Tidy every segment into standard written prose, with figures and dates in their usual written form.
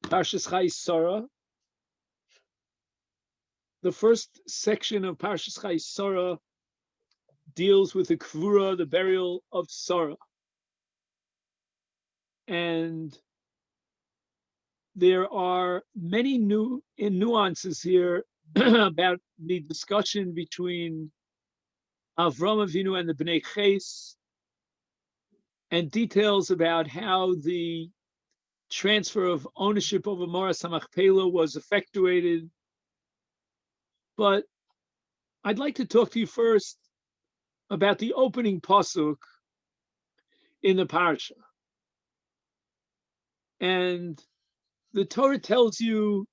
Parshas Chayei Sarah. The first section of Parshas Chayei Sarah deals with the kvura, the burial of Sarah. And there are many nuances here about the discussion between Avram Avinu and the Bnei Ches, and details about how the transfer of ownership over Moras HaMachpelah was effectuated. But I'd like to talk to you first about the opening pasuk in the parsha. And the Torah tells you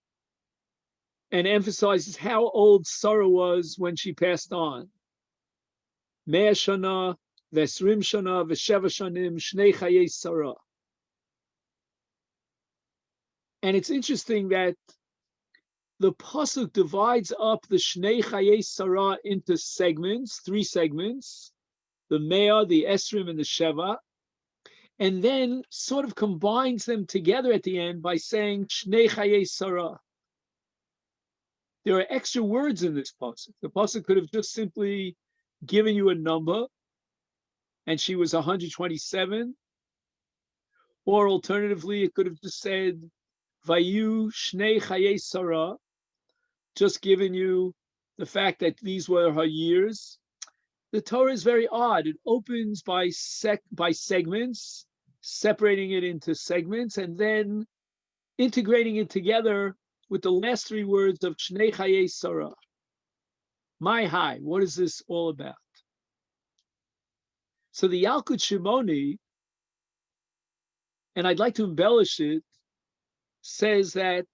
and emphasizes how old Sarah was when she passed on. 100 shana, 20 shana, 7 shanim, shnei chayei Sarah. And it's interesting that the pasuk divides up the shnei chayei Sarah into segments, 3 segments, the 100, the esrim, and the sheva, and then sort of combines them together at the end by saying shnei chayei Sarah. There are extra words in this pasuk. The pasuk could have just simply given you a number, and she was 127, or alternatively, it could have just said vayu shnei chayei Sarah, just given you the fact that these were her years. The Torah is very odd. It opens by segments, separating it into segments, and then integrating it together with the last 3 words of Shnei Chayei Sarah. My high, what is this all about? So the Yalkut Shimoni, and I'd like to embellish it, says that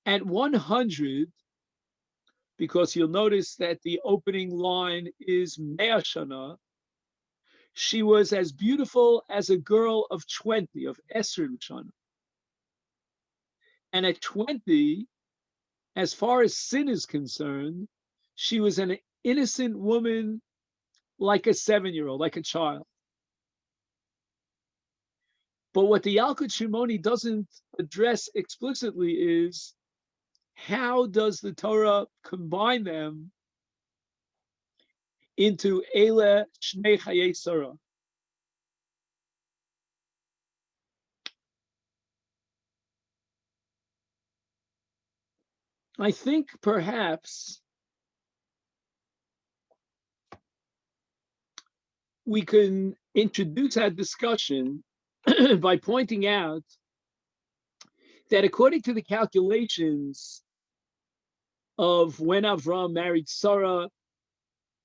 at 100, because you'll notice that the opening line is 100 shana, she was as beautiful as a girl of 20, of Esrim shana. And at 20, as far as sin is concerned, she was an innocent woman, like a 7-year-old, like a child. But what the Yalkut Shimoni doesn't address explicitly is, how does the Torah combine them into Eile Shnei Chayei Sarah? I think perhaps we can introduce our discussion by pointing out that according to the calculations of when Avram married Sarah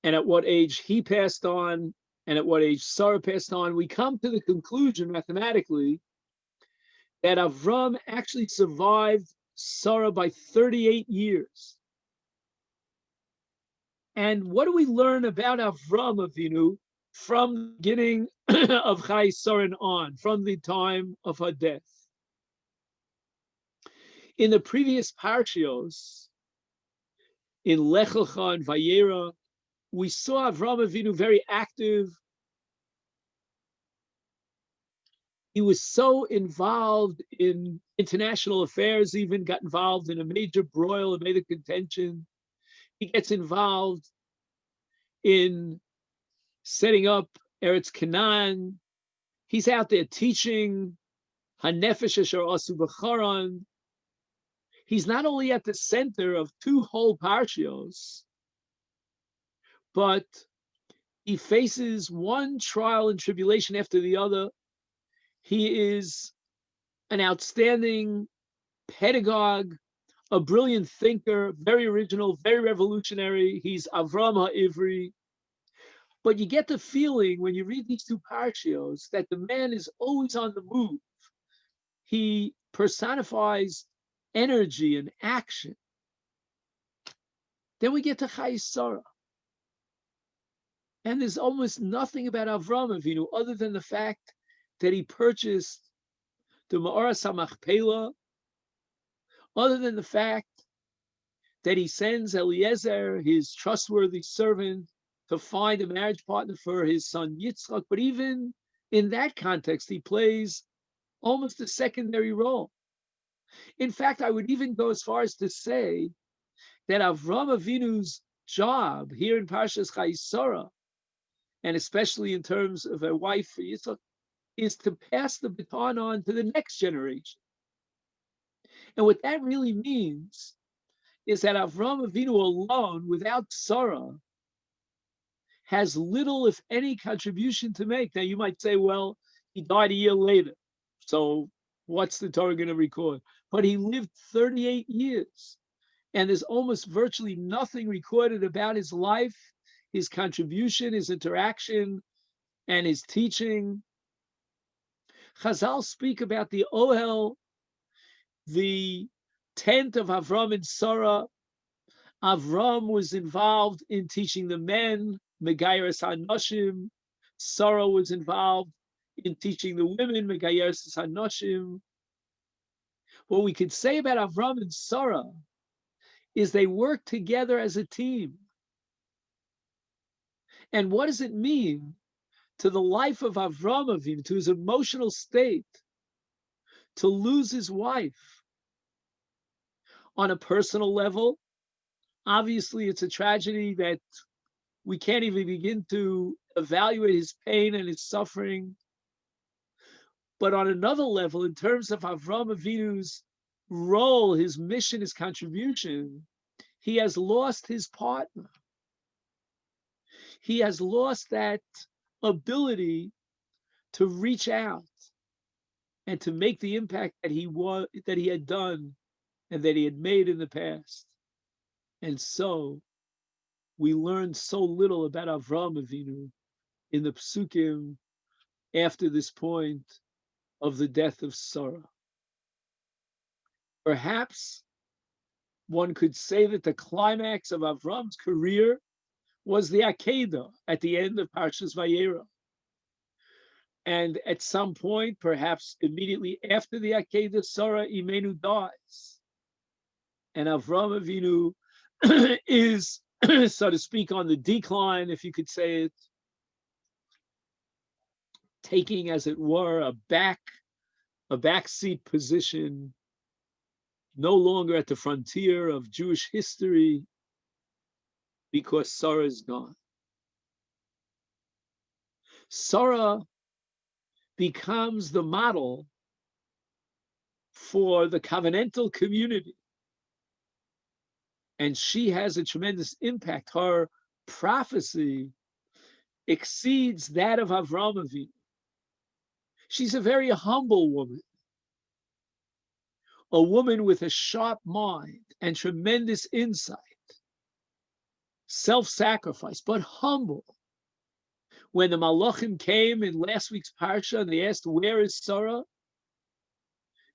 and at what age he passed on and at what age Sarah passed on, we come to the conclusion mathematically that Avram actually survived Sarah by 38 years. And what do we learn about Avram Avinu from the beginning of Chayei Sarah on, from the time of her death? In the previous parshios, in Lech Lecha and Vayera, we saw Avram Avinu very active. He was so involved in international affairs, even got involved in a major broil, a major contention. He gets involved in setting up Eretz Canaan. He's out there teaching Hanefesh Asher Asu B'Charan. He's not only at the center of 2 whole parshios, but he faces one trial and tribulation after the other. He is an outstanding pedagogue, a brilliant thinker, very original, very revolutionary. He's Avram HaIvri. But you get the feeling when you read these 2 parshios that the man is always on the move. He personifies energy and action. Then we get to Chayei Sarah. And there's almost nothing about Avram Avinu other than the fact that he purchased the Moras HaMachpelah, other than the fact that he sends Eliezer, his trustworthy servant, to find a marriage partner for his son Yitzchak. But even in that context, he plays almost a secondary role. In fact, I would even go as far as to say that Avram Avinu's job here in Parshas Chayei, and especially in terms of a wife for Yitzchak, is to pass the baton on to the next generation. And what that really means is that Avram Avinu alone, without Sarah, has little, if any, contribution to make. Now, you might say, well, he died a year later, so what's the Torah going to record? But he lived 38 years, and there's almost virtually nothing recorded about his life, his contribution, his interaction, and his teaching. Chazal speak about the Ohel, the tent of Avram and Sarah. Avram was involved in teaching the men, Megayeres HaNoshim. Sarah was involved in teaching the women, Megayeres HaNoshim. What we could say about Avram and Sarah is they worked together as a team. And what does it mean to the life of Avram Avinu, to his emotional state, to lose his wife? On a personal level, obviously it's a tragedy that we can't even begin to evaluate his pain and his suffering. But on another level, in terms of Avram Avinu's role, his mission, his contribution, he has lost his partner. He has lost that ability to reach out and to make the impact that he had done and that he had made in the past. And so we learn so little about Avram Avinu in the Psukim after this point of the death of Sarah. Perhaps one could say that the climax of Avram's career was the Akedah at the end of Parshas Vayera. And at some point, perhaps immediately after the Akedah, Sarah Imenu dies. And Avram Avinu is, so to speak, on the decline, if you could say it, taking, as it were, a backseat position, no longer at the frontier of Jewish history, because Sarah is gone. Sarah becomes the model for the covenantal community, and she has a tremendous impact. Her prophecy exceeds that of Avram Avinu. She's a very humble woman, a woman with a sharp mind and tremendous insight, self-sacrifice, but humble. When the Malachim came in last week's Parsha and they asked, where is Sarah?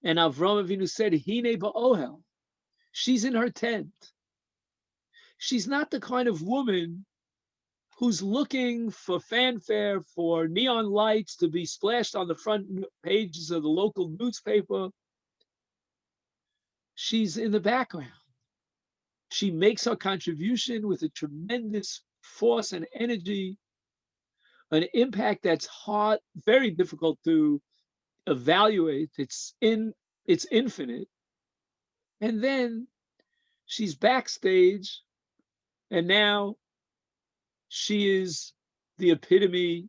And Avram Avinu said, Hine ba'ohel. She's in her tent. She's not the kind of woman who's looking for fanfare, for neon lights to be splashed on the front pages of the local newspaper. She's in the background. She makes her contribution with a tremendous force and energy, an impact that's hard, very difficult to evaluate. It's infinite. And then she's backstage, and now she is the epitome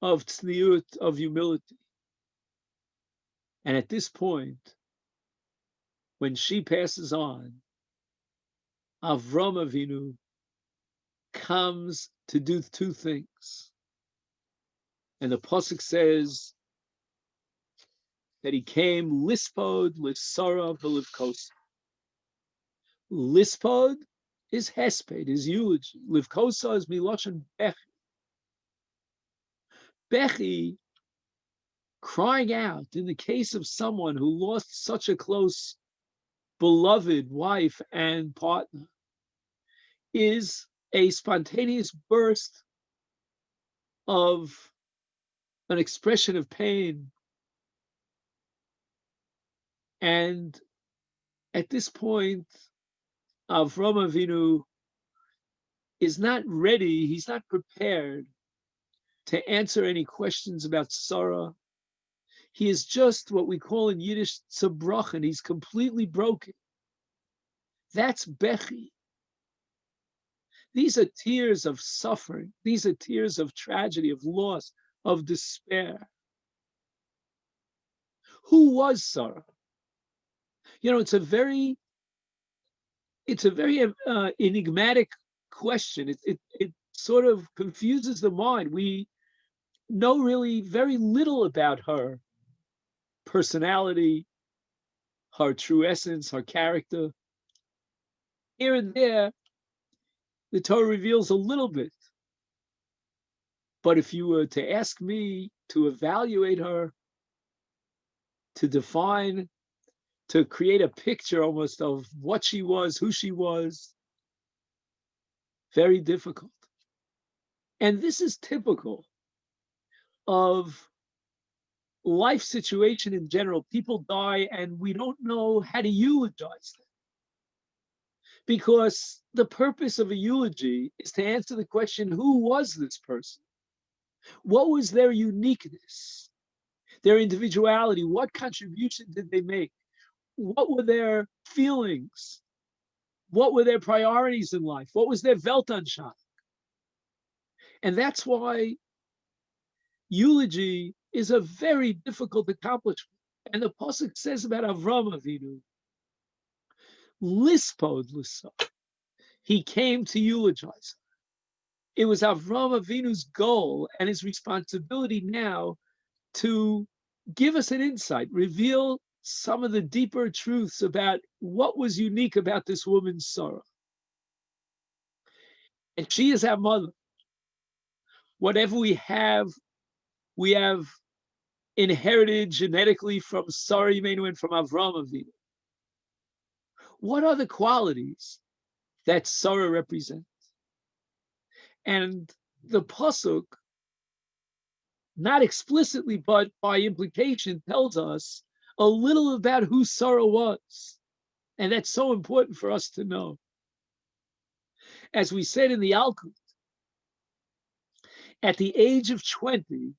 of tzniut, of humility. And at this point, when she passes on, Avram Avinu comes to do two things. And the pasuk says that he came lispod l'sara v'livkosa. Lispod is hesped, is eulogy. Livkosa is miloshen bechi. Bechi, crying out in the case of someone who lost such a close, beloved wife and partner, is a spontaneous burst of an expression of pain. And at this point, Avram Avinu is not ready, he's not prepared to answer any questions about Sarah. He is just what we call in Yiddish zerbrochen. He's completely broken. That's Bechi. These are tears of suffering. These are tears of tragedy, of loss, of despair. Who was Sarah? You know, it's a very enigmatic question. It sort of confuses the mind. We know really very little about her personality, her true essence, her character. Here and there, the Torah reveals a little bit. But if you were to ask me to evaluate her, to define, to create a picture almost of what she was, who she was, very difficult. And this is typical of life situation in general. People die and we don't know how to eulogize them. Because the purpose of a eulogy is to answer the question, who was this person? What was their uniqueness, their individuality? What contribution did they make? What were their feelings? What were their priorities in life? What was their Weltanschauung? And that's why eulogy is a very difficult accomplishment. And the Pasuk says about Avram Avinu, lispod lisa, he came to eulogize. It was Avram Avinu's goal and his responsibility now to give us an insight, reveal some of the deeper truths about what was unique about this woman's sorrow. And she is our mother. Whatever we have inherited genetically from Sarah Imenu and from Avram Avinu. What are the qualities that Sarah represents? And the Pasuk, not explicitly, but by implication, tells us a little about who Sarah was. And that's so important for us to know. As we said in the Alkut, at the age of 20,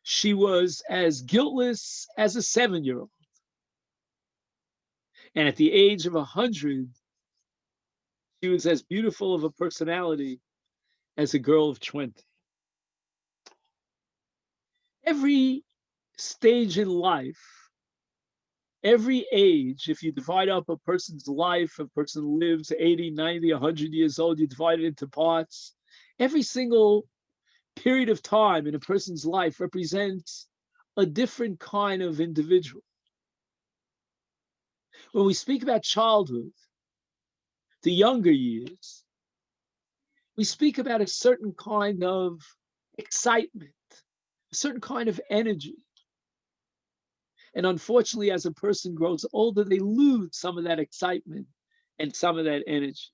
she was as guiltless as a 7-year-old. And at the age of 100, she was as beautiful of a personality as a girl of 20. Every stage in life, every age, if you divide up a person's life, a person lives 80, 90, 100 years old, you divide it into parts. Every single period of time in a person's life represents a different kind of individual. When we speak about childhood, the younger years, we speak about a certain kind of excitement, a certain kind of energy. And unfortunately, as a person grows older, they lose some of that excitement and some of that energy.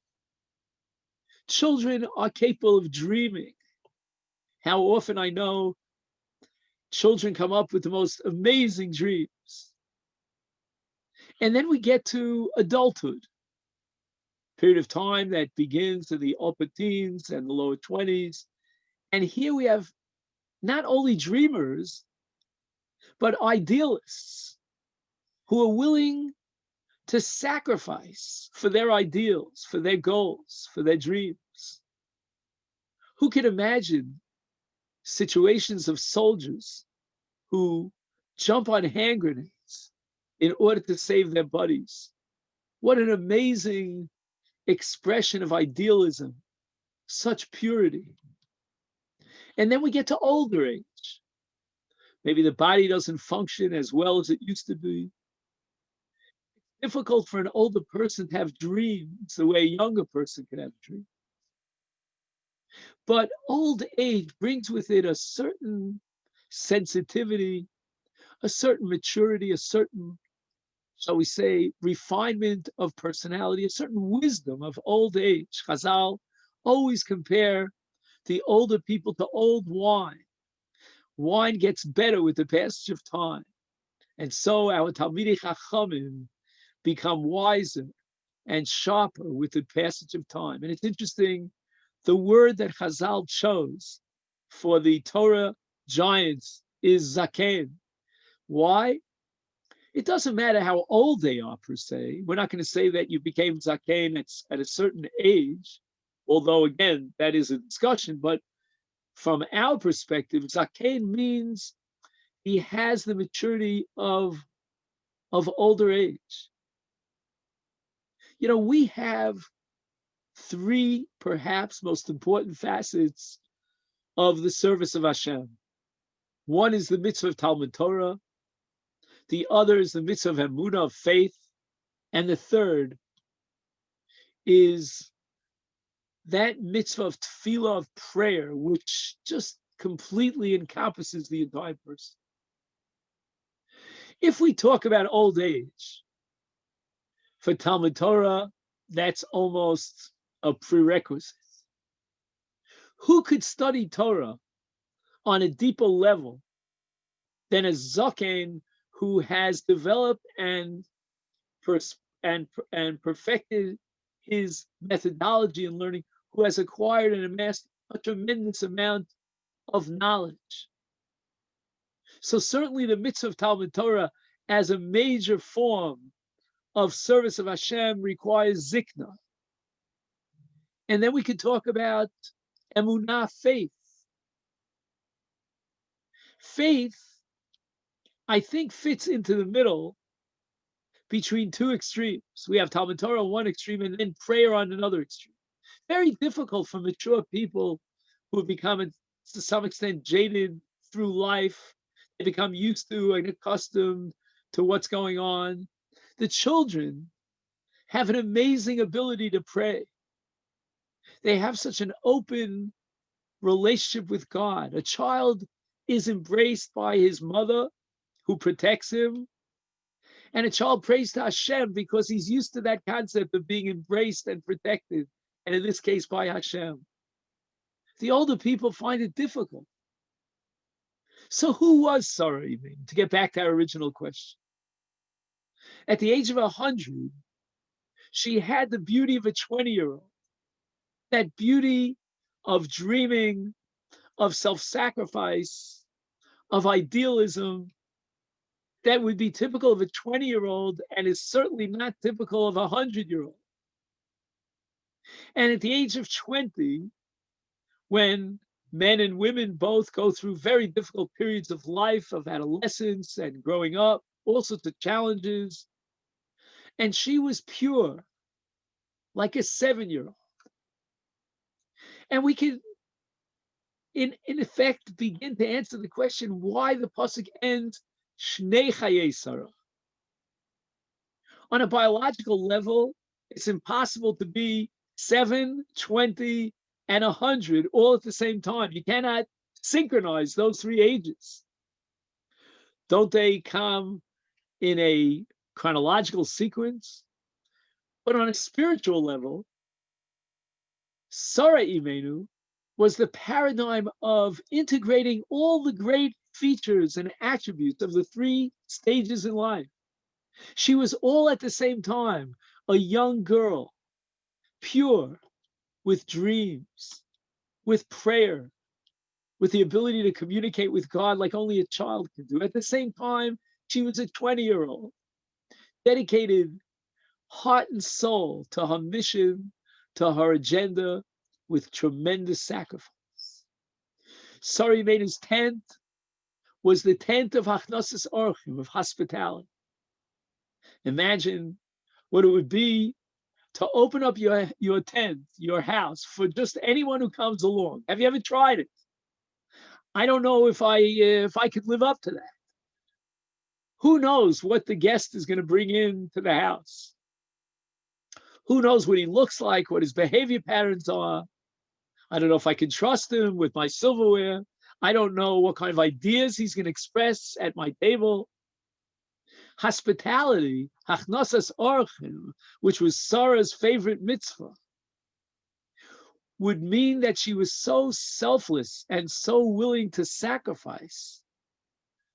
Children are capable of dreaming. How often I know children come up with the most amazing dreams. And then we get to adulthood, period of time that begins in the upper teens and the lower 20s. And here we have not only dreamers, but idealists who are willing to sacrifice for their ideals, for their goals, for their dreams. Who can imagine situations of soldiers who jump on hand grenades in order to save their buddies? What an amazing expression of idealism, such purity. And then we get to older age. Maybe the body doesn't function as well as it used to be. It's difficult for an older person to have dreams the way a younger person can have dreams. But old age brings with it a certain sensitivity, a certain maturity, a certain, shall we say, refinement of personality, a certain wisdom of old age. Chazal always compare the older people to old wine. Wine gets better with the passage of time. And so our Talmidei Chachamim become wiser and sharper with the passage of time. And it's interesting, the word that Chazal chose for the Torah giants is zaken. Why? It doesn't matter how old they are per se. We're not going to say that you became zaken at a certain age, although again, that is a discussion. But from our perspective, zaken means he has the maturity of older age. We have three perhaps most important facets of the service of Hashem. One is the mitzvah of Talmud Torah. The other is the mitzvah of emunah, of faith. And the third is that mitzvah of tefillah, of prayer, which just completely encompasses the entire person. If we talk about old age, for Talmud Torah, that's almost a prerequisite. Who could study Torah on a deeper level than a zaken who has developed and perfected his methodology in learning, who has acquired and amassed a tremendous amount of knowledge? So certainly the mitzvah of Talmud Torah as a major form of service of Hashem requires zikna. And then we could talk about emunah, faith. Faith, I think, fits into the middle between two extremes. We have Talmud Torah on one extreme and then prayer on another extreme. Very difficult for mature people who have become, to some extent, jaded through life. They become used to and accustomed to what's going on. The children have an amazing ability to pray. They have such an open relationship with God. A child is embraced by his mother, who protects him, and a child prays to Hashem because he's used to that concept of being embraced and protected, and in this case, by Hashem. The older people find it difficult. So who was Sarah even? To get back to our original question. At the age of 100, she had the beauty of a 20-year-old, that beauty of dreaming, of self-sacrifice, of idealism that would be typical of a 20-year-old and is certainly not typical of a 100-year-old. And at the age of 20, when men and women both go through very difficult periods of life, of adolescence and growing up, all sorts of challenges, and she was pure, like a 7-year-old. And we can, in effect, begin to answer the question why the pasuk ends Shnei Chayei Sarah. On a biological level, it's impossible to be 7, 20, and 100 all at the same time. You cannot synchronize those three ages. Don't they come in a chronological sequence? But on a spiritual level, Sarah Imenu was the paradigm of integrating all the great features and attributes of the three stages in life. She was all at the same time a young girl, pure, with dreams, with prayer, with the ability to communicate with God like only a child can do. At the same time, she was a 20-year-old, dedicated heart and soul to her mission, to her agenda, with tremendous sacrifice. Sarah Imenu's tent was the tent of Hachnosas Orchim, of hospitality. Imagine what it would be to open up your tent, your house, for just anyone who comes along. Have you ever tried it? I don't know if I could live up to that. Who knows what the guest is going to bring into the house? Who knows what he looks like, what his behavior patterns are? I don't know if I can trust him with my silverware. I don't know what kind of ideas he's going to express at my table. Hospitality, Hachnosas Orchim, which was Sarah's favorite mitzvah, would mean that she was so selfless and so willing to sacrifice.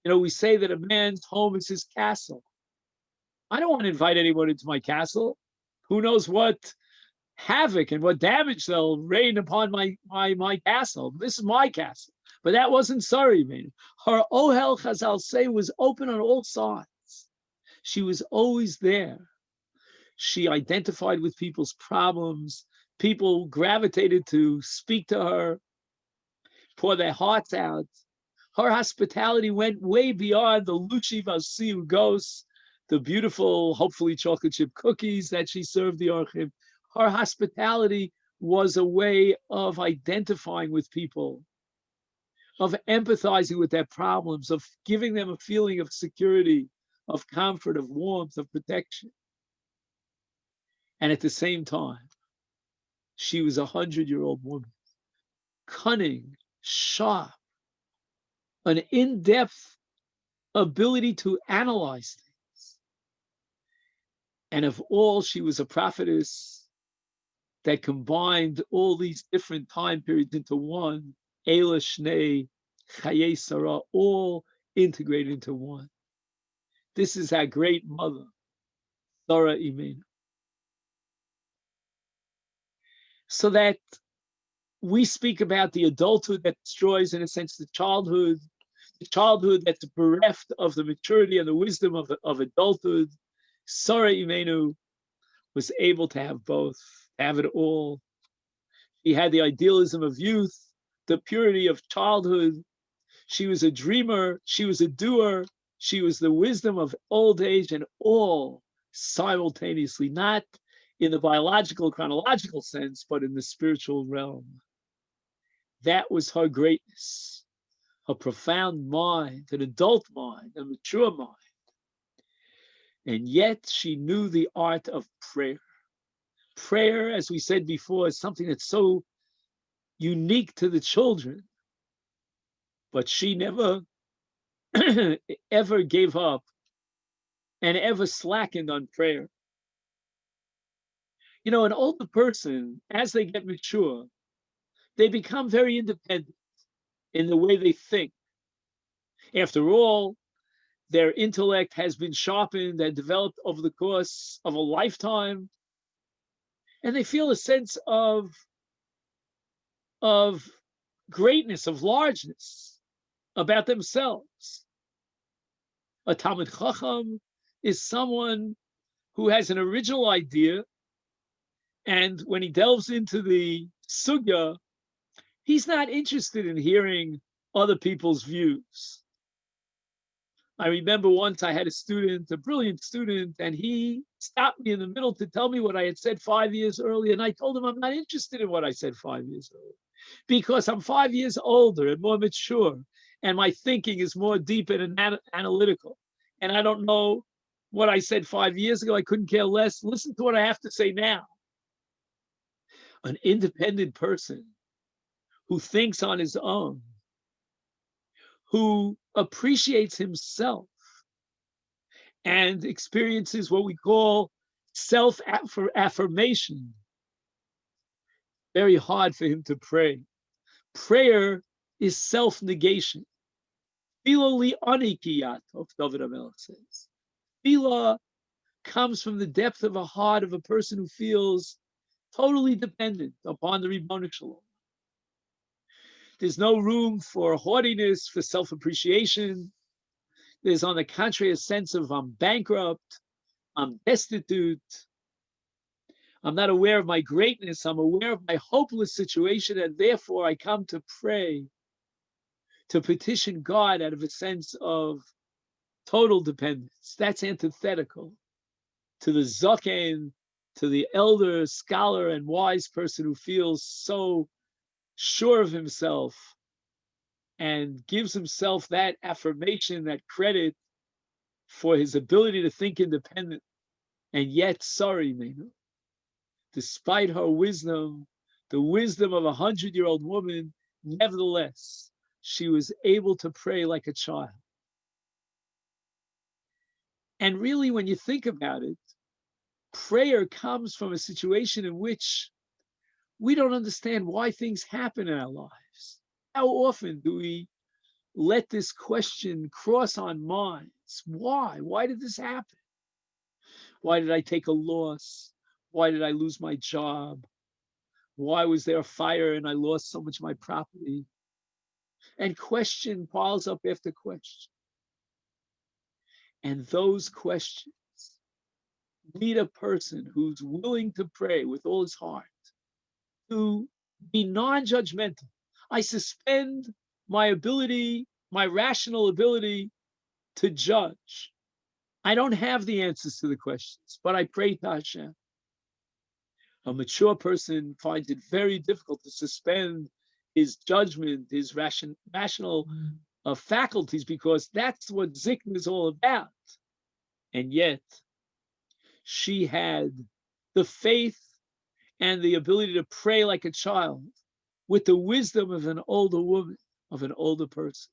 We say that a man's home is his castle. I don't want to invite anyone into my castle. Who knows what havoc and what damage they'll rain upon my castle. This is my castle. But that wasn't sorry, man. Her ohel, Chazal say, was open on all sides. She was always there. She identified with people's problems. People gravitated to speak to her, pour their hearts out. Her hospitality went way beyond the Luchi Vasiu Gos, the beautiful, hopefully chocolate chip cookies that she served the Orchim. Her hospitality was a way of identifying with people, of empathizing with their problems, of giving them a feeling of security, of comfort, of warmth, of protection. And at the same time, she was 100-year-old woman, cunning, sharp, an in-depth ability to analyze things. And of all, she was a prophetess that combined all these different time periods into one, Eila Shnei, Chayei Sarah, all integrated into one. This is our great mother, Sarah Imenu. So that we speak about the adulthood that destroys, in a sense, the childhood that's bereft of the maturity and the wisdom of adulthood. Sarah Imenu was able to have both, to have it all. She had the idealism of youth, the purity of childhood. She was a dreamer, she was a doer, she was the wisdom of old age, and all simultaneously, not in the biological, chronological sense, but in the spiritual realm. That was her greatness, a profound mind, an adult mind, a mature mind. And yet she knew the art of prayer. Prayer, as we said before, is something that's so unique to the children. But she never ever gave up and ever slackened on prayer. You know, an older person, as they get mature, they become very independent in the way they think. After all, their intellect has been sharpened and developed over the course of a lifetime, and they feel a sense of greatness, of largeness about themselves. A Talmid Chacham is someone who has an original idea, and when he delves into the sugya, he's not interested in hearing other people's views. I remember once I had a student, a brilliant student, and he stopped me in the middle to tell me what I had said 5 years earlier. And I told him I'm not interested in what I said 5 years earlier because I'm 5 years older and more mature, and my thinking is more deep and analytical. And I don't know what I said 5 years ago. I couldn't care less. Listen to what I have to say now. An independent person who thinks on his own, who appreciates himself and experiences what we call self-affirmation. Very hard for him to pray. Prayer is self-negation. Tefillah li'ani kiyatov, David HaMelech says. Tefillah comes from the depth of a heart of a person who feels totally dependent upon the Ribono Shel Olam. There's no room for haughtiness, for self-appreciation. There's, on the contrary, a sense of I'm bankrupt, I'm destitute, I'm not aware of my greatness, I'm aware of my hopeless situation, and therefore I come to pray, to petition God out of a sense of total dependence. That's antithetical to the zaken, to the elder, scholar, and wise person who feels so sure of himself and gives himself that affirmation, that credit for his ability to think independent. And yet, sorry, Menu, despite her wisdom, the wisdom of a 100-year-old woman, nevertheless, she was able to pray like a child. And really, when you think about it, prayer comes from a situation in which we don't understand why things happen in our lives. How often do we let this question cross our minds? Why? Why did this happen? Why did I take a loss? Why did I lose my job? Why was there a fire and I lost so much of my property? and question piles up after question. And those questions lead a person who's willing to pray with all his heart to be non-judgmental. I suspend my ability, my rational ability to judge. I don't have the answers to the questions, but I pray to Hashem. A mature person finds it very difficult to suspend his judgment, his rational faculties, because that's what zikna is all about. And yet, she had the faith and the ability to pray like a child with the wisdom of an older woman, of an older person.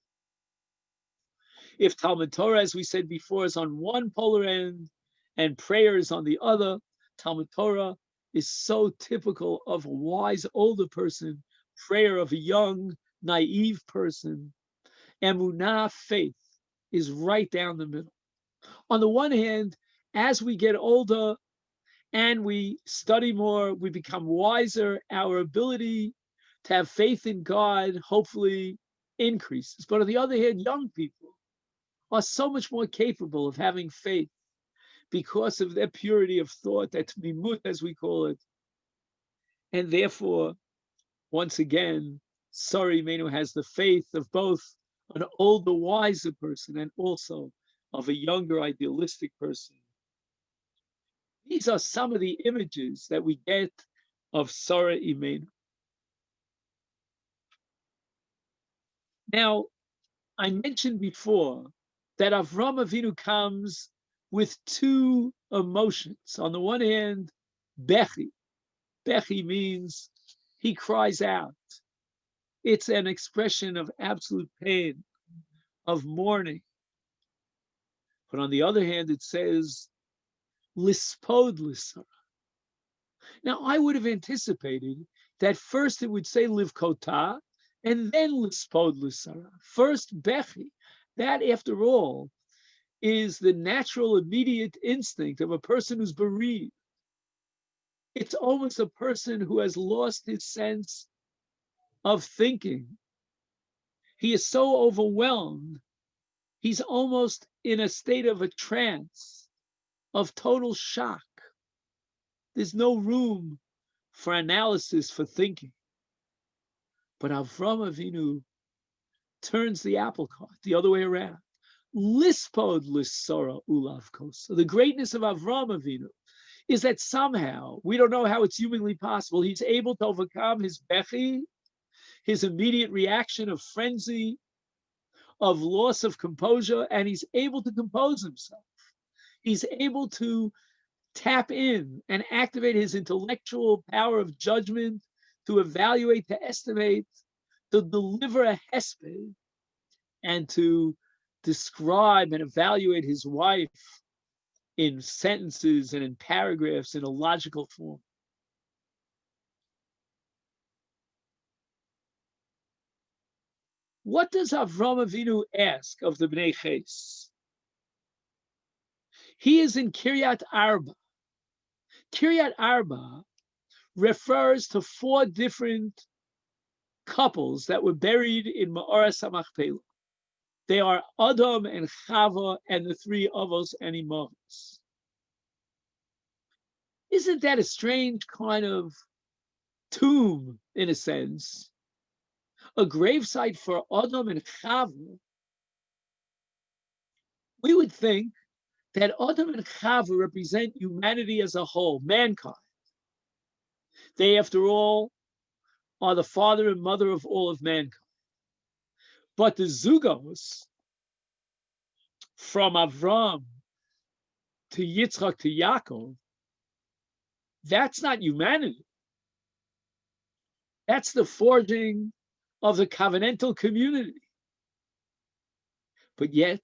If Talmud Torah, as we said before, is on one polar end and prayer is on the other, Talmud Torah is so typical of a wise older person, prayer of a young, naive person. Emunah, faith, is right down the middle. On the one hand, as we get older and we study more, we become wiser, our ability to have faith in God hopefully increases. But on the other hand, young people are so much more capable of having faith because of their purity of thought, that mimut, as we call it. And therefore, once again, Sari Menu has the faith of both an older, wiser person and also of a younger, idealistic person. These are some of the images that we get of Sarah Imenu. Now, I mentioned before that Avram Avinu comes with two emotions. On the one hand, Bechi. Bechi means he cries out. It's an expression of absolute pain, of mourning. But on the other hand, it says, Lispod Lisara. Now, I would have anticipated that first it would say Livkota, and then Lispod Lisara. First, Bechi. That, after all, is the natural, immediate instinct of a person who's bereaved. It's almost a person who has lost his sense of thinking. He is so overwhelmed, he's almost in a state of a trance, of total shock. There's no room for analysis, for thinking. But Avram Avinu turns the apple cart the other way around. Lispod lissora ulavkos. So the greatness of Avram Avinu is that somehow, we don't know how it's humanly possible, he's able to overcome his bechi, his immediate reaction of frenzy, of loss of composure, and he's able to compose himself. He's able to tap in and activate his intellectual power of judgment to evaluate, to estimate, to deliver a hesped, and to describe and evaluate his wife in sentences and in paragraphs in a logical form. What does Avram Avinu ask of the Bnei Ches? He is in Kiryat Arba. Kiryat Arba refers to 4 different couples that were buried in Ma'aras HaMachpelah. They are Adam and Chava and the 3 Avos and Imavos. Isn't that a strange kind of tomb, in a sense? A gravesite for Adam and Chava? We would think that Adam and Chava represent humanity as a whole, mankind. They, after all, are the father and mother of all of mankind. But the Zugos, from Avram to Yitzchak to Yaakov, that's not humanity. That's the forging of the covenantal community. But yet,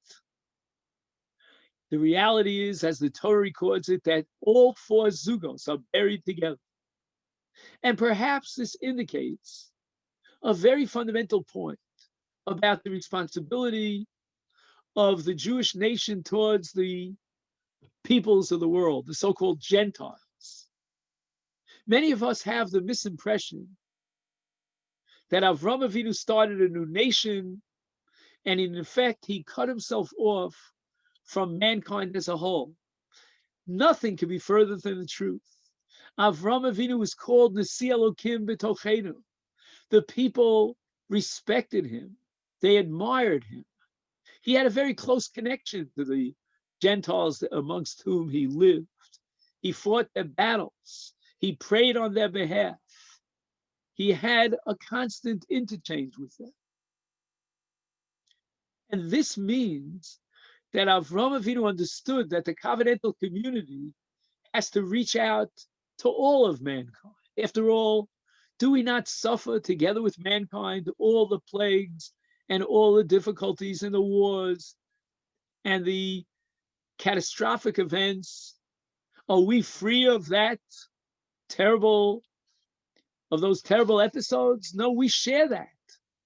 the reality is, as the Torah records it, that all 4 Zugos are buried together. And perhaps this indicates a very fundamental point about the responsibility of the Jewish nation towards the peoples of the world, the so-called Gentiles. Many of us have the misimpression that Avram Avinu started a new nation, and in effect, he cut himself off from mankind as a whole. Nothing could be further than the truth. Avram Avinu was called Nasi Elokim B'tochenu. The people respected him. They admired him. He had a very close connection to the Gentiles amongst whom he lived. He fought their battles. He prayed on their behalf. He had a constant interchange with them. And this means that Avram Avinu understood that the covenantal community has to reach out to all of mankind. After all, do we not suffer together with mankind all the plagues and all the difficulties and the wars and the catastrophic events? Are we free of those terrible episodes? No, we share that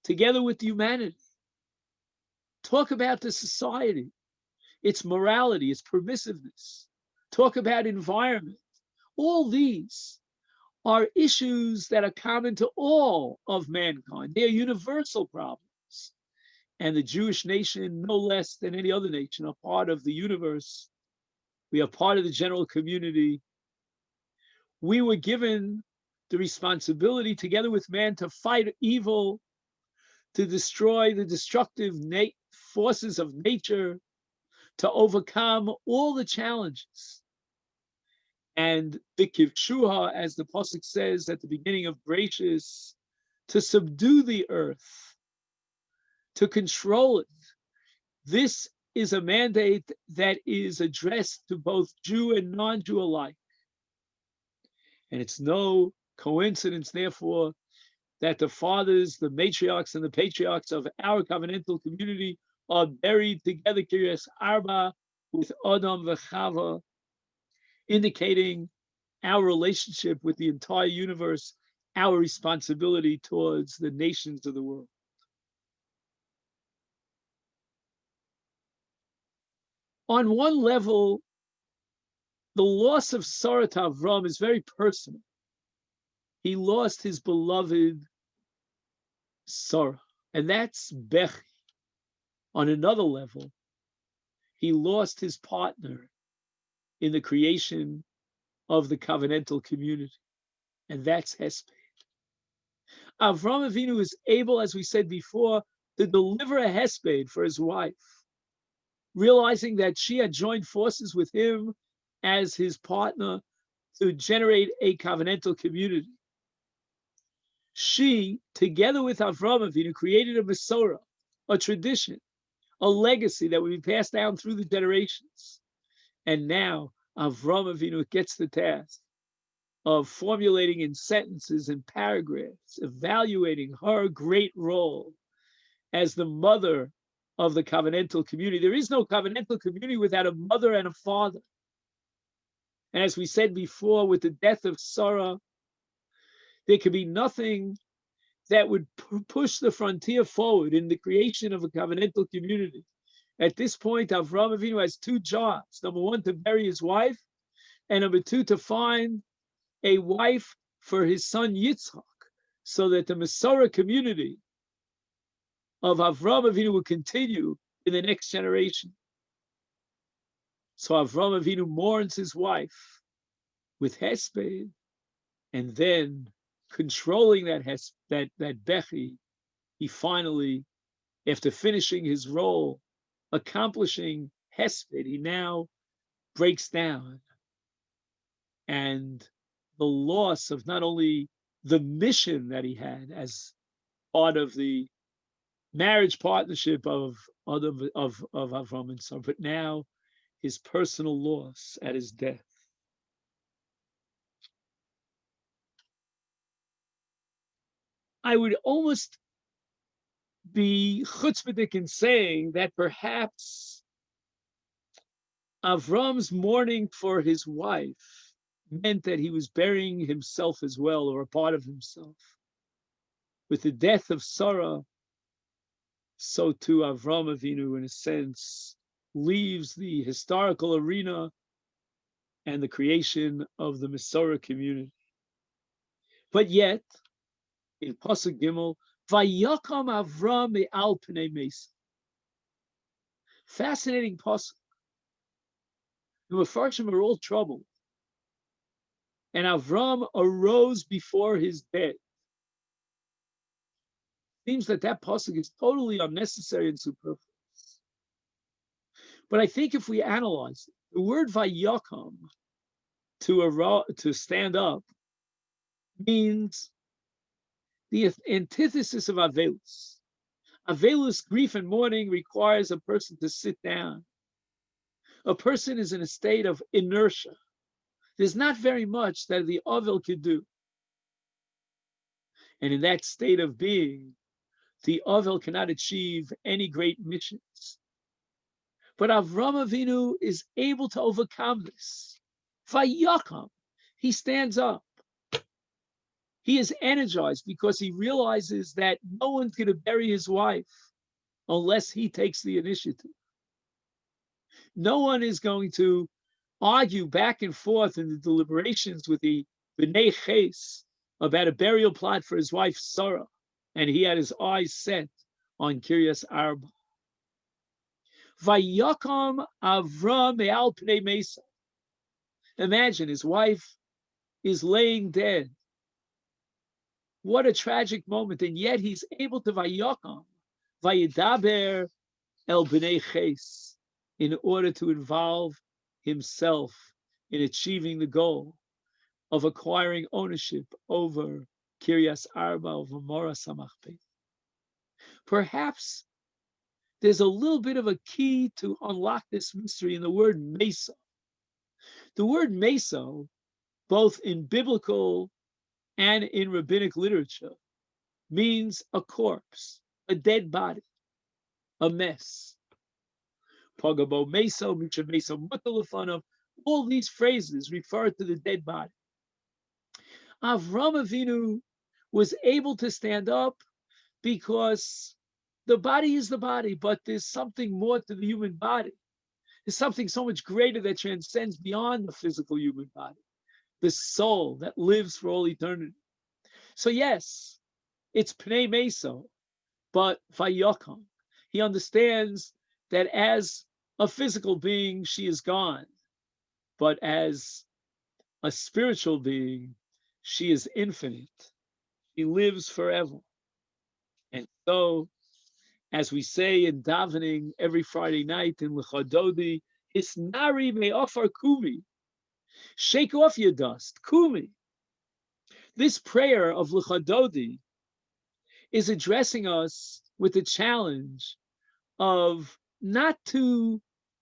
together with humanity. Talk about the society, its morality, its permissiveness. Talk about environment. All these are issues that are common to all of mankind. They are universal problems. And the Jewish nation, no less than any other nation, are part of the universe. We are part of the general community. We were given the responsibility, together with man, to fight evil, to destroy the destructive forces of nature, to overcome all the challenges. And B'kivshuha, as the pasuk says at the beginning of Bereshis, to subdue the earth, to control it. This is a mandate that is addressed to both Jew and non-Jew alike. And it's no coincidence, therefore, that the fathers, the matriarchs, and the patriarchs of our covenantal community are buried together, Kiryas Arba, with Adam v'Chava, indicating our relationship with the entire universe, our responsibility towards the nations of the world. On one level, the loss of Sarah to Avram is very personal. He lost his beloved Sarah, and that's Bechi. On another level, he lost his partner in the creation of the covenantal community, and that's Hesped. Avram Avinu is able, as we said before, to deliver a Hesped for his wife, realizing that she had joined forces with him as his partner to generate a covenantal community. She, together with Avram Avinu, created a Masorah, a tradition, a legacy that would be passed down through the generations. And now Avram Avinu gets the task of formulating in sentences and paragraphs, evaluating her great role as the mother of the covenantal community. There is no covenantal community without a mother and a father. And as we said before, with the death of Sarah, there could be nothing that would push the frontier forward in the creation of a covenantal community. At this point, Avram Avinu has two jobs. Number one, to bury his wife, and number two, to find a wife for his son Yitzchak, so that the Masorah community of Avram Avinu will continue in the next generation. So Avram Avinu mourns his wife with Hesped, and then controlling that Bechi, he finally, after finishing his role, accomplishing Hesped, he now breaks down. And the loss of not only the mission that he had as part of the marriage partnership of Avram and Sarah, but now his personal loss at his death. I would almost be chutzpahdik in saying that perhaps Avram's mourning for his wife meant that he was burying himself as well, or a part of himself. With the death of Sarah, so too Avram Avinu, in a sense, leaves the historical arena and the creation of the Masorah community. But yet, in Pasuk Gimel, Vayakam Avram me'al pnei mesa. Fascinating pasuk. The Mefarshim are all troubled. And Avram arose before his bed. Seems that pasuk is totally unnecessary and superfluous. But I think if we analyze it, the word vayakam, to stand up, means the antithesis of avelus. Avelus, grief and mourning, requires a person to sit down. A person is in a state of inertia. There's not very much that the avel could do. And in that state of being, the avel cannot achieve any great missions. But Avram Avinu is able to overcome this. Vayakam, he stands up. He is energized because he realizes that no one's going to bury his wife unless he takes the initiative. No one is going to argue back and forth in the deliberations with the Bnei Ches about a burial plot for his wife Sarah, and he had his eyes set on Kiryas Arba. Vayakam Avram me'al pnei mesa. Imagine his wife is laying dead. What a tragic moment, and yet he's able to vayakam, vayidaber el bnei ches, in order to involve himself in achieving the goal of acquiring ownership over Kiryas Arba, over Mora Samachpet. Perhaps there's a little bit of a key to unlock this mystery in the word mesa. The word mesa, both in biblical and in rabbinic literature, means a corpse, a dead body, a mess. Pagabo meso, micha meso mutalafanov, all these phrases refer to the dead body. Avram Avinu was able to stand up because the body is the body, but there's something more to the human body. There's something so much greater that transcends beyond the physical human body, the soul that lives for all eternity. So yes, it's Pnei Meso, but Vayakam. He understands that as a physical being, she is gone, but as a spiritual being, she is infinite. She lives forever. And so, as we say in davening every Friday night in L'chadodi, Hisnari me'ofar kumi. Shake off your dust, kumi. This prayer of L'chadodi is addressing us with the challenge of not to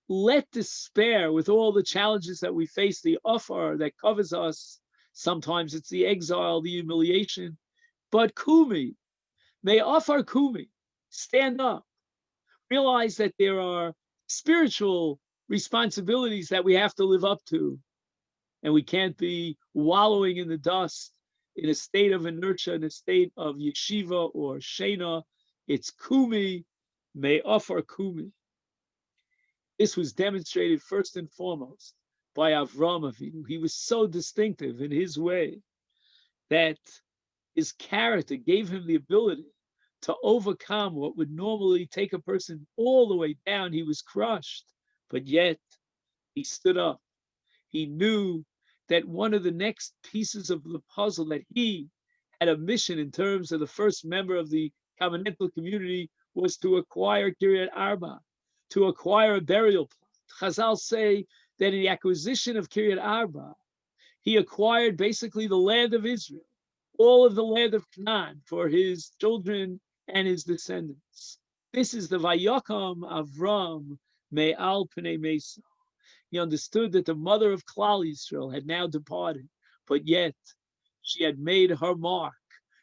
let despair, with all the challenges that we face, the offer that covers us. Sometimes it's the exile, the humiliation, but kumi, may offer kumi, stand up. Realize that there are spiritual responsibilities that we have to live up to, and we can't be wallowing in the dust in a state of inertia, in a state of yeshiva or shena. It's kumi, may offer kumi. This was demonstrated first and foremost by Avram Avinu. He was so distinctive in his way that his character gave him the ability to overcome what would normally take a person all the way down. He was crushed, but yet he stood up. He knew that one of the next pieces of the puzzle, that he had a mission in terms of the first member of the covenantal community, was to acquire Kiryat Arba, to acquire a burial plot. Chazal say that in the acquisition of Kiryat Arba, he acquired basically the land of Israel, all of the land of Canaan for his children and his descendants. This is the Vayakam Avram Me'al Pnei Mesa. He understood that the mother of Klal Yisrael had now departed, but yet she had made her mark.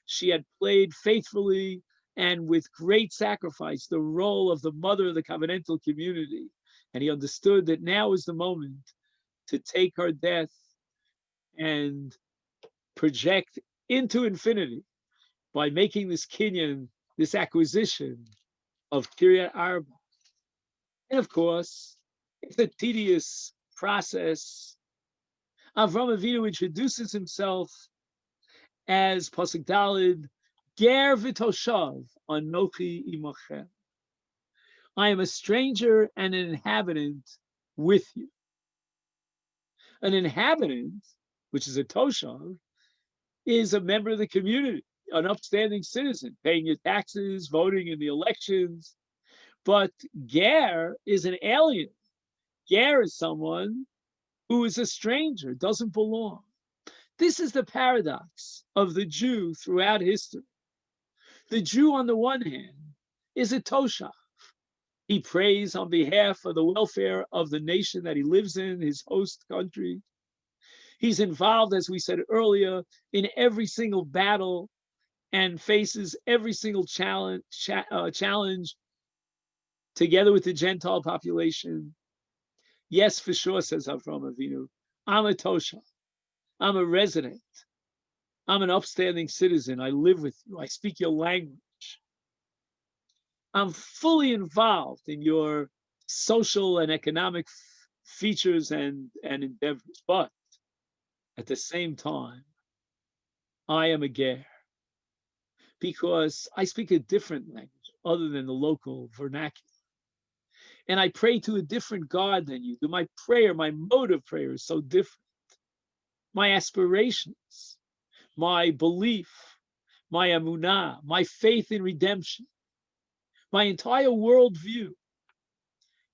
She had played faithfully and with great sacrifice the role of the mother of the covenantal community. And he understood that now is the moment to take her death and project into infinity by making this kinyan, this acquisition of Kiryat Arba. And of course, it's a tedious process. Avram Avinu introduces himself as Pasuk Dalid, Ger v'toshav anochi imachem. I am a stranger and an inhabitant with you. An inhabitant, which is a toshav, is a member of the community, an upstanding citizen, paying your taxes, voting in the elections. But ger is an alien. Ger is someone who is a stranger, doesn't belong. This is the paradox of the Jew throughout history. The Jew, on the one hand, is a toshav. He prays on behalf of the welfare of the nation that he lives in, his host country. He's involved, as we said earlier, in every single battle and faces every single challenge together with the Gentile population. Yes, for sure, says Avraham Avinu, I'm a toshav. I'm a resident. I'm an upstanding citizen. I live with you. I speak your language. I'm fully involved in your social and economic features and endeavors. But at the same time, I am a ger because I speak a different language other than the local vernacular. And I pray to a different God than you. My prayer, my mode of prayer is so different. My aspirations, my belief, my emunah, my faith in redemption, my entire worldview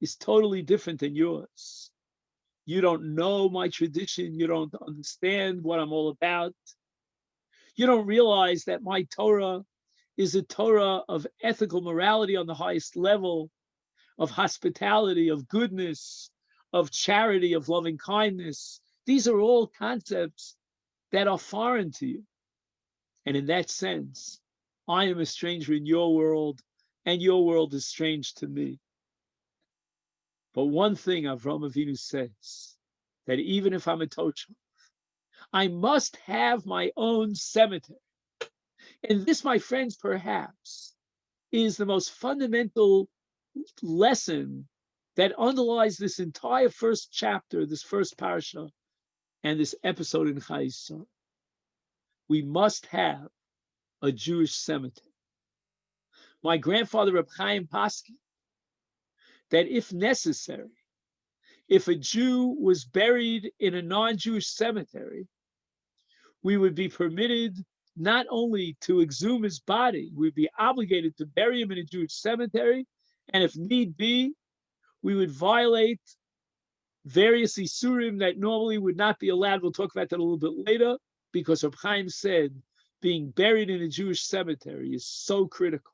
is totally different than yours. You don't know my tradition. You don't understand what I'm all about. You don't realize that my Torah is a Torah of ethical morality on the highest level, of hospitality, of goodness, of charity, of loving kindness. These are all concepts that are foreign to you. And in that sense, I am a stranger in your world, and your world is strange to me. But one thing Avraham Avinu says, that even if I'm a toshav, I must have my own cemetery. And this, my friends, perhaps is the most fundamental lesson that underlies this entire first chapter, this first parasha, and this episode in Chayei. We must have a Jewish cemetery. My grandfather Reb Chaim Paskin, that if necessary, if a Jew was buried in a non-Jewish cemetery, we would be permitted not only to exhume his body, we'd be obligated to bury him in a Jewish cemetery, and if need be, we would violate various isurim that normally would not be allowed. We'll talk about that a little bit later, because Reb Chaim said being buried in a Jewish cemetery is so critical.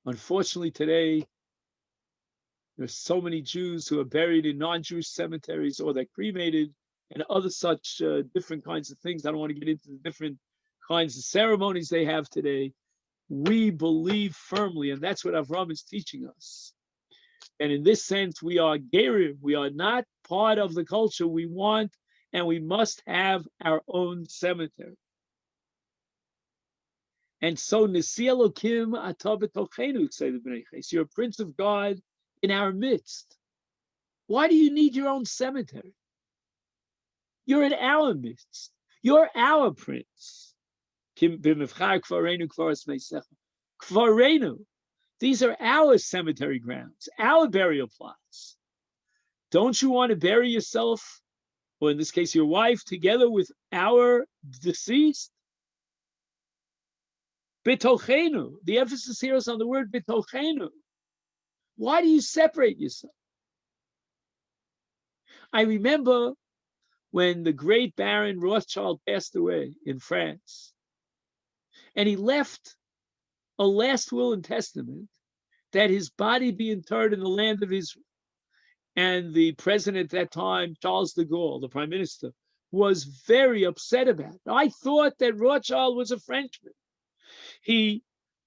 Unfortunately, today, there's so many Jews who are buried in non-Jewish cemeteries, or they're cremated, and other such different kinds of things. I don't want to get into the different kinds of ceremonies they have today. We believe firmly, and that's what Avram is teaching us. And in this sense, we are gerim. We are not part of the culture. We want and we must have our own cemetery. And so, Nisi Elokim Ata B'tochenu, say the Bnei Ches, you're a Prince of God in our midst. Why do you need your own cemetery? You're in our midst. You're our Prince. Kvarenu. These are our cemetery grounds, our burial plots. Don't you want to bury yourself, or in this case, your wife, together with our deceased? Bitochenu. The emphasis here is on the word bitochenu. Why do you separate yourself? I remember when the great Baron Rothschild passed away in France, and he left a last will and testament that his body be interred in the land of Israel. And the president at that time, Charles de Gaulle, the prime minister, was very upset about it. I thought that Rothschild was a Frenchman. He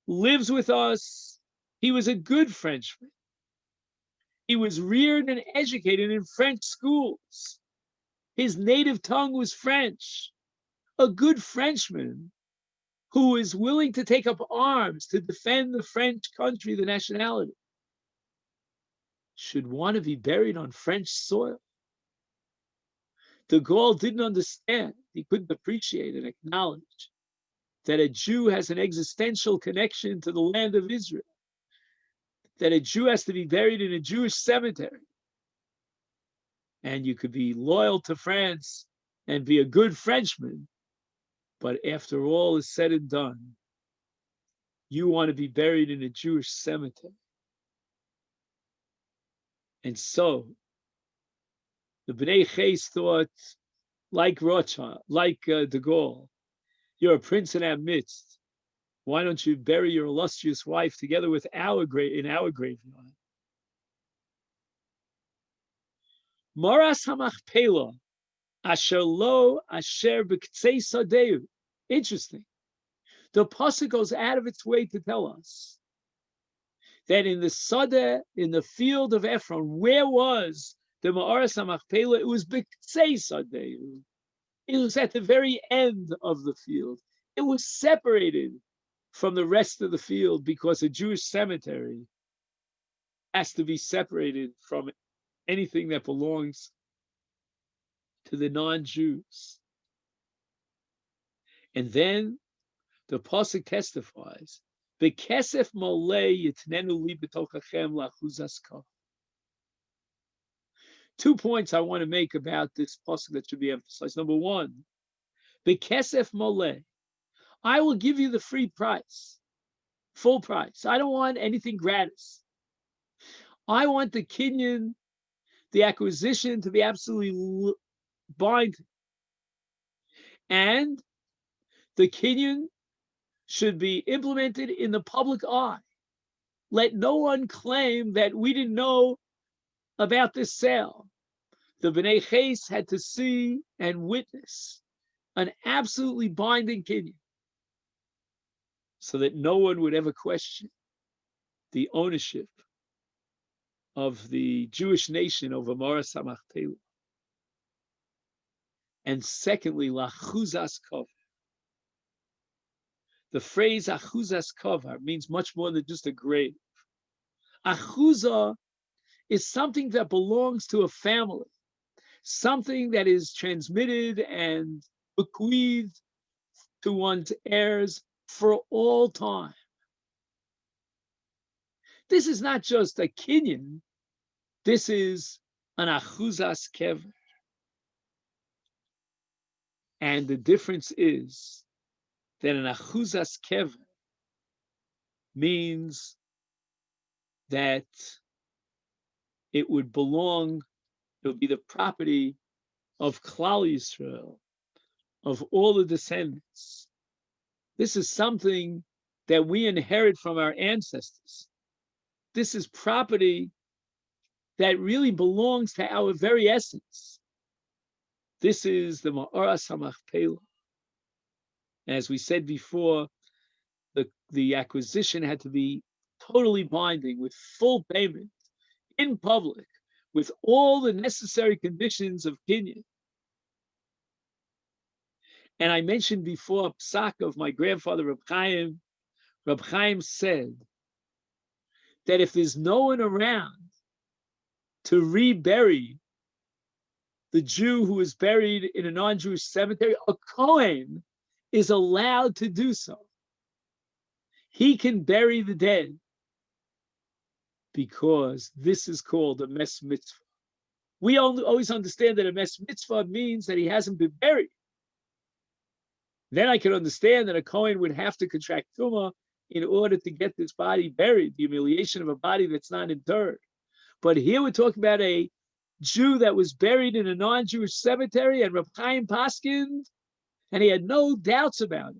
lives with us. He was a good Frenchman. He was reared and educated in French schools. His native tongue was French. A good Frenchman who is willing to take up arms to defend the French country, the nationality, should want to be buried on French soil. De Gaulle didn't understand. He couldn't appreciate and acknowledge that a Jew has an existential connection to the land of Israel, that a Jew has to be buried in a Jewish cemetery. And you could be loyal to France and be a good Frenchman, but after all is said and done, you want to be buried in a Jewish cemetery. And so the Bnei Ches thought, like Rothschild, like de Gaulle, you're a prince in our midst. Why don't you bury your illustrious wife together with our in our graveyard? Moras hamachpela, asher lo asher b'ktzei sadeu. Interesting. The pasuk goes out of its way to tell us that in the Sadeh, in the field of Ephron, where was the Ma'aras HaMachpelah? It was b'ktzei sadeu. It was at the very end of the field. It was separated from the rest of the field because a Jewish cemetery has to be separated from anything that belongs to the non-Jews. And then the pasuk testifies, "Bekesef molei yitnenu li b'tochachem la'achuzas kaf." 2 points I want to make about this pasuk that should be emphasized. Number one, bekesef molei, I will give you the free price, full price. I don't want anything gratis. I want the kinyan, the acquisition, to be absolutely binding. And the kinyan should be implemented in the public eye. Let no one claim that we didn't know about this sale. The Bnei Ches had to see and witness an absolutely binding kinyan so that no one would ever question the ownership of the Jewish nation over Moras HaMachpelah. And secondly, lachuzas kover. The phrase achuzas kover means much more than just a grave. Achuza is something that belongs to a family, something that is transmitted and bequeathed to one's heirs for all time. This is not just a kinyan, this is an achuzas kever. And the difference is that an achuzas kever means that it would belong, it would be the property of Klal Yisrael, of all the descendants. This is something that we inherit from our ancestors. This is property that really belongs to our very essence. This is the Ma'aras HaMachpelah. As we said before, the acquisition had to be totally binding with full payment in public with all the necessary conditions of kinyan. And I mentioned before a psak of my grandfather Reb Chaim. Reb Chaim said that if there's no one around to rebury the Jew who is buried in a non-Jewish cemetery, a Kohen is allowed to do so. He can bury the dead because this is called a mes mitzvah. We always understand that a mes mitzvah means that he hasn't been buried. Then I can understand that a Kohen would have to contract tumah in order to get this body buried, the humiliation of a body that's not interred. But here we're talking about a Jew that was buried in a non-Jewish cemetery, and Reb Chaim paskined, and he had no doubts about it.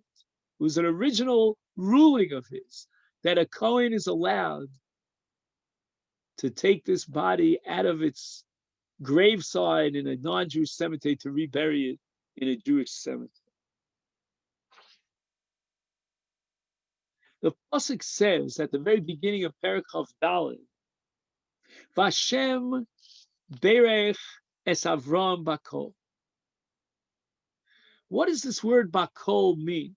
It was an original ruling of his that a Kohen is allowed to take this body out of its graveside in a non-Jewish cemetery to rebury it in a Jewish cemetery. The pasuk says at the very beginning of Perek Chav Daled, Vashem berech es Avram bakol. What does this word bakol mean?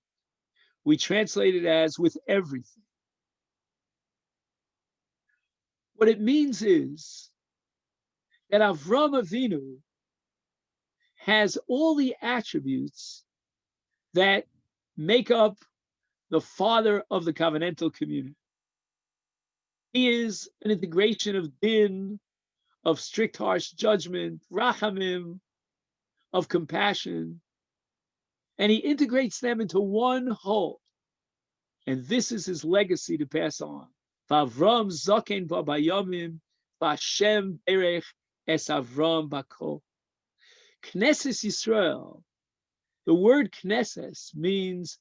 We translate it as with everything. What it means is that Avram Avinu has all the attributes that make up the father of the covenantal community. He is an integration of din, of strict, harsh judgment, rachamim, of compassion, and he integrates them into one whole. And this is his legacy to pass on. Vavram zaken babayamim, Vashem berech es Avram bakol. Knesset Yisrael. The word Knesset means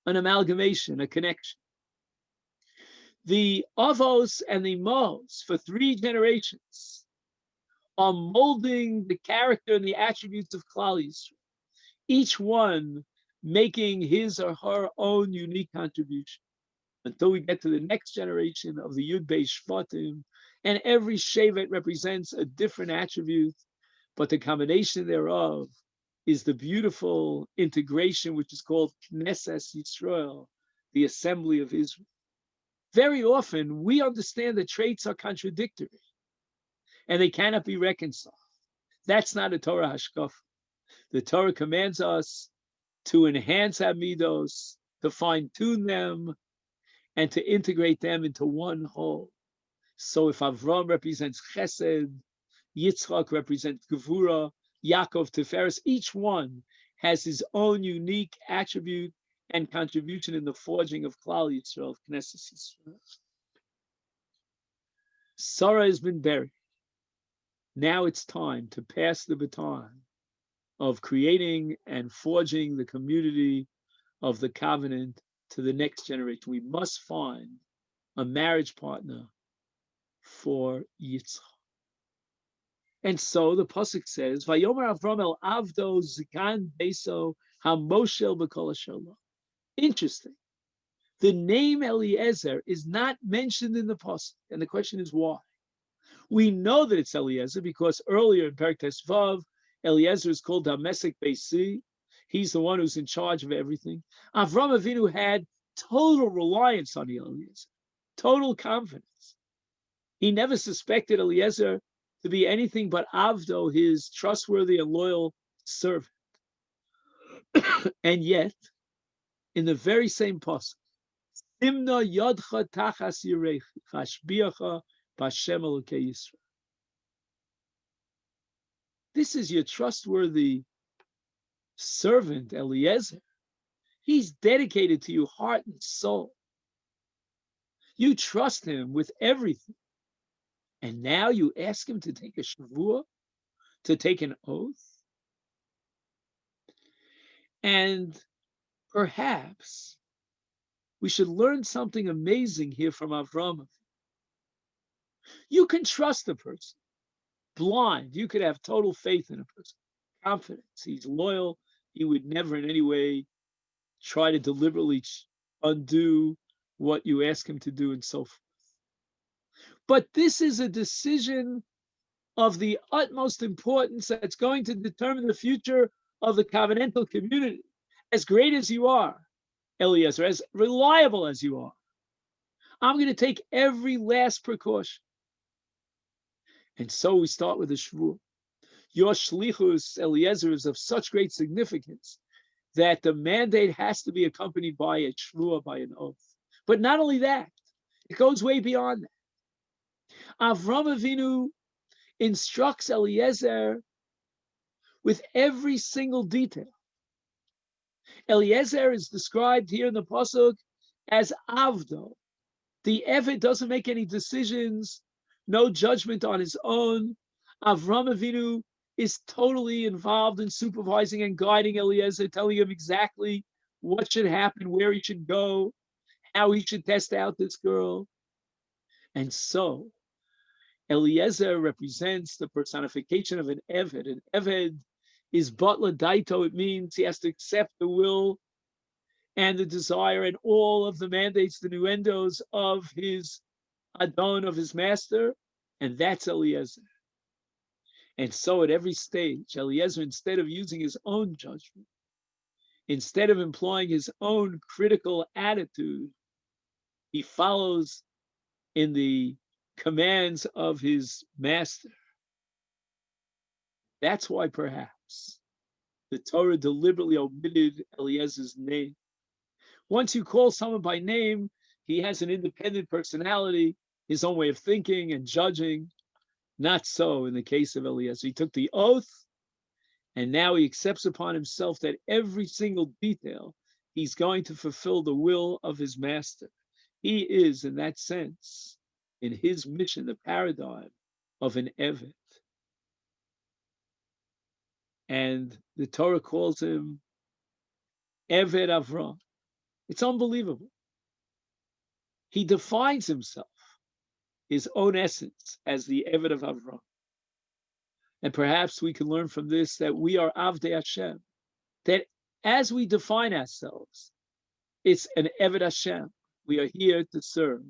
an amalgamation, a connection. The avos and the mos for 3 generations are molding the character and the attributes of Klal Yisrael, each one making his or her own unique contribution until we get to the next generation of the Yud Beis Shvatim, and every Shevet represents a different attribute, but the combination thereof is the beautiful integration which is called Knesset Yisrael, the assembly of Israel. Very often we understand that traits are contradictory and they cannot be reconciled. That's not a Torah hashkaf. The Torah commands us to enhance our midos, to fine-tune them, and to integrate them into one whole. So if Avram represents Chesed, Yitzchak represents Gevura, Yaakov Tiferes, each one has his own unique attribute and contribution in the forging of Klal Yisrael, of Knesset Yisrael. Sarah has been buried. Now it's time to pass the baton of creating and forging the community of the covenant to the next generation. We must find a marriage partner for Yitzchak. And so the pasuk says, "Vayomer Avram el Avdo Zikan Beso Hamoshel B'Kol Asher Lo." Interesting. The name Eliezer is not mentioned in the pasuk, and the question is why. We know that it's Eliezer because earlier in Perek Tesvav, Eliezer is called Hamesek Beisi. He's the one who's in charge of everything. Avram Avinu had total reliance on Eliezer, total confidence. He never suspected Eliezer to be anything but Avdo, his trustworthy and loyal servant. And yet, in the very same pasuk, Simna Yodcha Tachas Yireich Chashbiacha B'Hashem Elokei Yisrael. This is your trustworthy servant, Eliezer. He's dedicated to you heart and soul. You trust him with everything. And now you ask him to take a shavua, to take an oath. And perhaps we should learn something amazing here from Avram. You can trust a person. Blind, you could have total faith in a person. Confidence, he's loyal. He would never in any way try to deliberately undo what you ask him to do and so forth. But this is a decision of the utmost importance that's going to determine the future of the covenantal community. As great as you are, Eliezer, as reliable as you are, I'm going to take every last precaution. And so we start with the shvuah. Your shlichus, Eliezer, is of such great significance that the mandate has to be accompanied by a shvuah, by an oath. But not only that, it goes way beyond that. Avram Avinu instructs Eliezer with every single detail. Eliezer is described here in the pasuk as Avdo. The Eved doesn't make any decisions, no judgment on his own. Avram Avinu is totally involved in supervising and guiding Eliezer, telling him exactly what should happen, where he should go, how he should test out this girl. And so Eliezer represents the personification of an Eved. An Eved is batla daito. It means he has to accept the will and the desire and all of the mandates, the nuendos of his Adon, of his master, and that's Eliezer. And so at every stage, Eliezer, instead of using his own judgment, instead of employing his own critical attitude, he follows in the commands of his master. That's why perhaps the Torah deliberately omitted Eliezer's name. Once you call someone by name, he has an independent personality, his own way of thinking and judging. Not so in the case of Eliezer. He took the oath, and now he accepts upon himself that every single detail he's going to fulfill the will of his master. He is, in that sense, in his mission, the paradigm of an Eved. And the Torah calls him Eved Avram. It's unbelievable. He defines himself, his own essence, as the Eved of Avram. And perhaps we can learn from this that we are Avdei Hashem, that as we define ourselves, it's an Eved Hashem. We are here to serve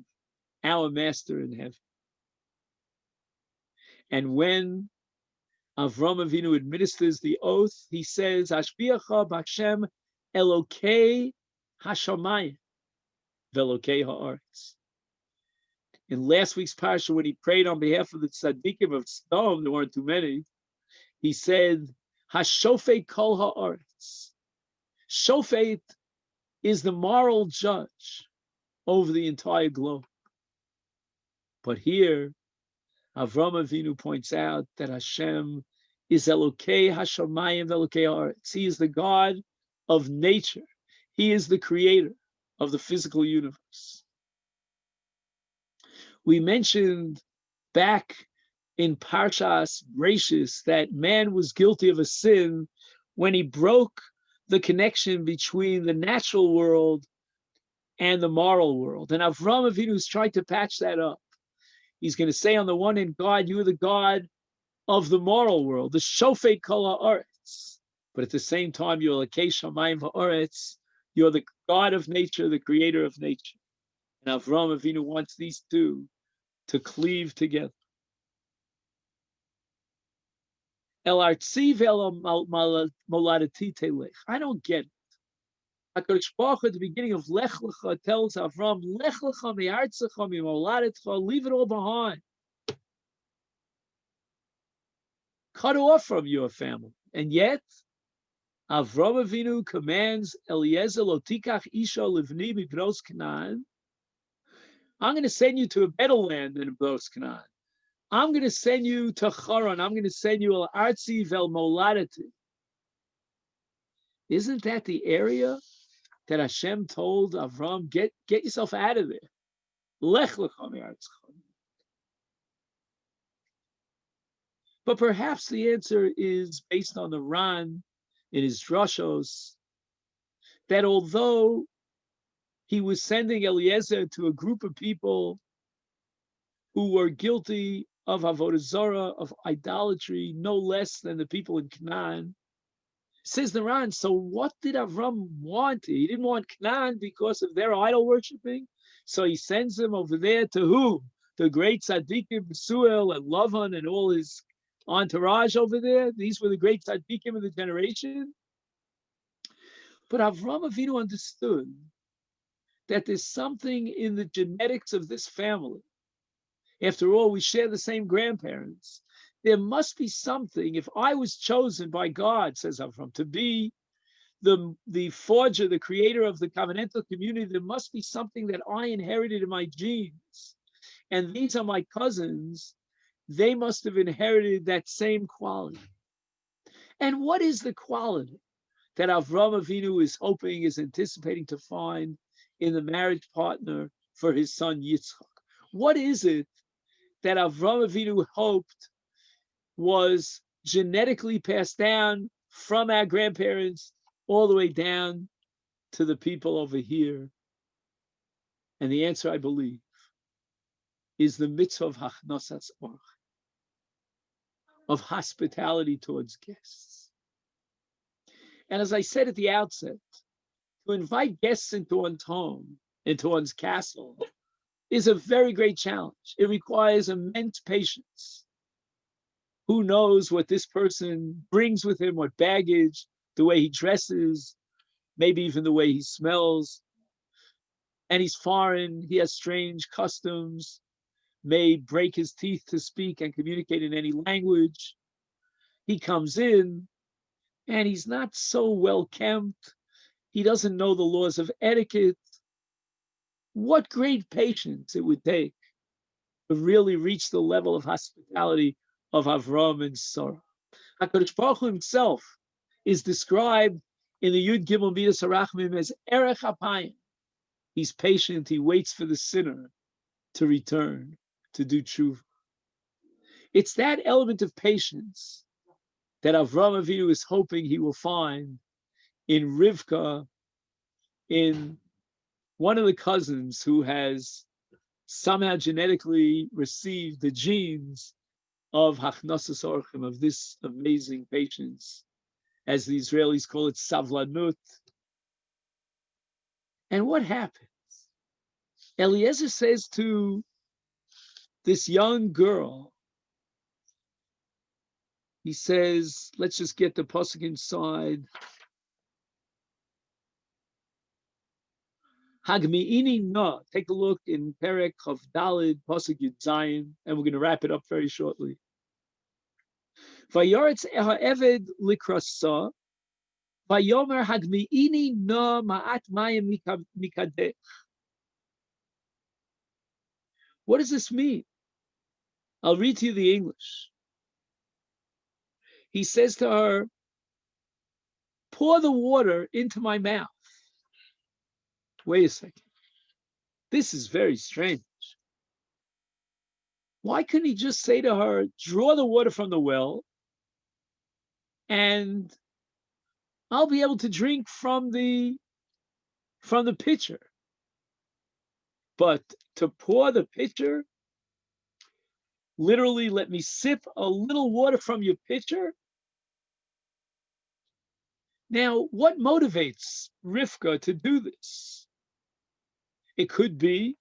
our master in heaven. And when Avram Avinu administers the oath, he says, Ashbiacha b'Hashem Elokei Hashamayim v'Elokei ha'aretz. In last week's parsha, when he prayed on behalf of the tzaddikim of Sodom, there weren't too many, he said, Hashofet kol ha'aretz. Shofet is the moral judge over the entire globe. But here, Avram Avinu points out that Hashem is Elokei Hashamayim v'Elokei ha'aretz. He is the God of nature. He is the creator of the physical universe. We mentioned back in Parshas Bereishis that man was guilty of a sin when he broke the connection between the natural world and the moral world. And Avram Avinu is trying to patch that up. He's going to say, on the one hand, God, you are the God of the moral world, the Shofet Kol Ha'aretz. But at the same time, you're Elokei Shamayim v'Ha'aretz. You're the God of nature, the creator of nature. And Avram Avinu wants these two to cleave together. El artzi ve'el moladati telech. I don't get it. HaKadosh Baruch Hu at the beginning of Lech Lecha tells Avram, Lech Lecha me'artzecha me'moladecha, leave it all behind. Cut off from your family. And yet, Avram Avinu commands Eliezer, Lo tikach isha livni b'bnos Canaan. I'm going to send you to a better land than Bnos Canaan. I'm going to send you to Charan. I'm going to send you al artzi vel moladati. Isn't that the area that Hashem told Avram, get yourself out of there? Lech lecha me'artzecha. But perhaps the answer is based on the Ran in his drashos, that although he was sending Eliezer to a group of people who were guilty of avodah zarah, of idolatry, no less than the people in Canaan, says the Ran, so what did Avram want? He didn't want Canaan because of their idol worshipping. So he sends them over there to who? The great tzaddikim, Besuel and Lavan and all his entourage over there. These were the great tzaddikim of the generation. But Avram Avinu understood that there's something in the genetics of this family. After all, we share the same grandparents. There must be something. If I was chosen by God, says Avram, to be the forger, the creator of the covenantal community, there must be something that I inherited in my genes. And these are my cousins. They must have inherited that same quality. And what is the quality that Avram Avinu is hoping, is anticipating to find in the marriage partner for his son Yitzchak? What is it that Avram Avinu hoped was genetically passed down from our grandparents all the way down to the people over here? And the answer, I believe, is the mitzvah of hachnasas orach, of hospitality towards guests. And as I said at the outset, to invite guests into one's home, into one's castle, is a very great challenge. It requires immense patience. Who knows what this person brings with him, what baggage, the way he dresses, maybe even the way he smells. And he's foreign, he has strange customs, may break his teeth to speak and communicate in any language. He comes in and he's not so well kempt. He doesn't know the laws of etiquette. What great patience it would take to really reach the level of hospitality of Avram and Sarah. HaKadosh Baruch Hu himself is described in the Yud Gimel Midas Harachmim as Erech Apayim. He's patient, he waits for the sinner to return, to do tshuva. It's that element of patience that Avram Avinu is hoping he will find in Rivka, in one of the cousins who has somehow genetically received the genes of Hachnasas Orchim, of this amazing patience, as the Israelis call it, savlanut. And what happens? Eliezer says to this young girl, he says, let's just get the pasuk inside. Hagmi'ini na. Take a look in Perek Chav Dalid, pasuk Yud Zayin, and we're going to wrap it up very shortly. Vayaretz ha'eved likrasa, vayomer hagmi'ini na ma'at mayim mikadech. What does this mean? I'll read to you the English. He says to her, pour the water into my mouth. Wait a second. This is very strange. Why couldn't he just say to her, draw the water from the well, and I'll be able to drink from the pitcher? But to pour the pitcher, literally let me sip a little water from your pitcher? Now, what motivates Rivka to do this? It could be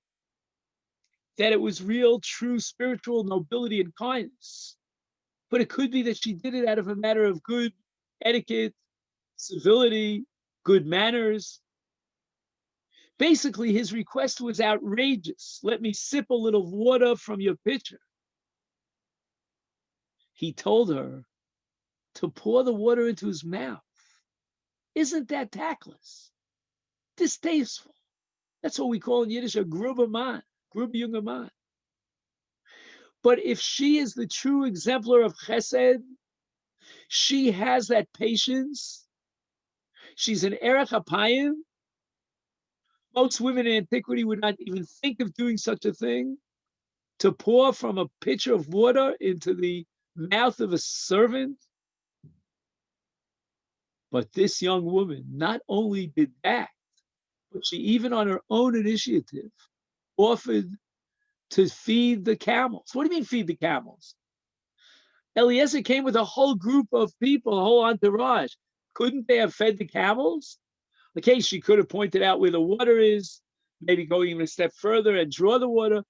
that it was real, true spiritual nobility and kindness. But it could be that she did it out of a matter of good etiquette, civility, good manners. Basically, his request was outrageous. Let me sip a little water from your pitcher. He told her to pour the water into his mouth. Isn't that tactless? Distasteful. That's what we call in Yiddish a gruber man, gruber junger man. But if she is the true exemplar of chesed, she has that patience. She's an erech apayim. Most women in antiquity would not even think of doing such a thing, to pour from a pitcher of water into the mouth of a servant. But this young woman not only did that, but she even on her own initiative offered to feed the camels. What do you mean feed the camels? Eliezer came with a whole group of people, a whole entourage. Couldn't they have fed the camels? Okay, she could have pointed out where the water is, maybe going even a step further and draw the water.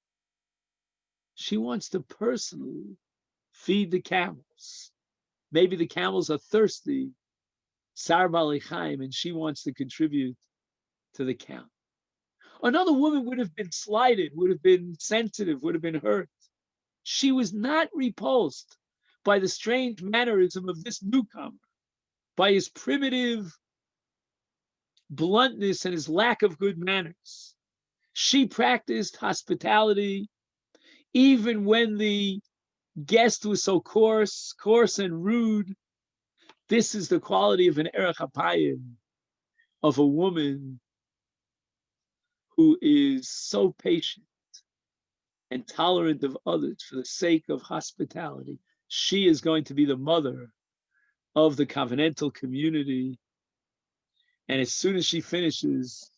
She wants to personally feed the camels. Maybe the camels are thirsty, Sar Bali Chaim, and she wants to contribute to the count. Another woman would have been slighted, would have been sensitive, would have been hurt. She was not repulsed by the strange mannerism of this newcomer, by his primitive bluntness and his lack of good manners. She practiced hospitality even when the guest was so coarse and rude. This is the quality of an erech apayim, of a woman who is so patient and tolerant of others for the sake of hospitality. She is going to be the mother of the covenantal community. And as soon as she finishes,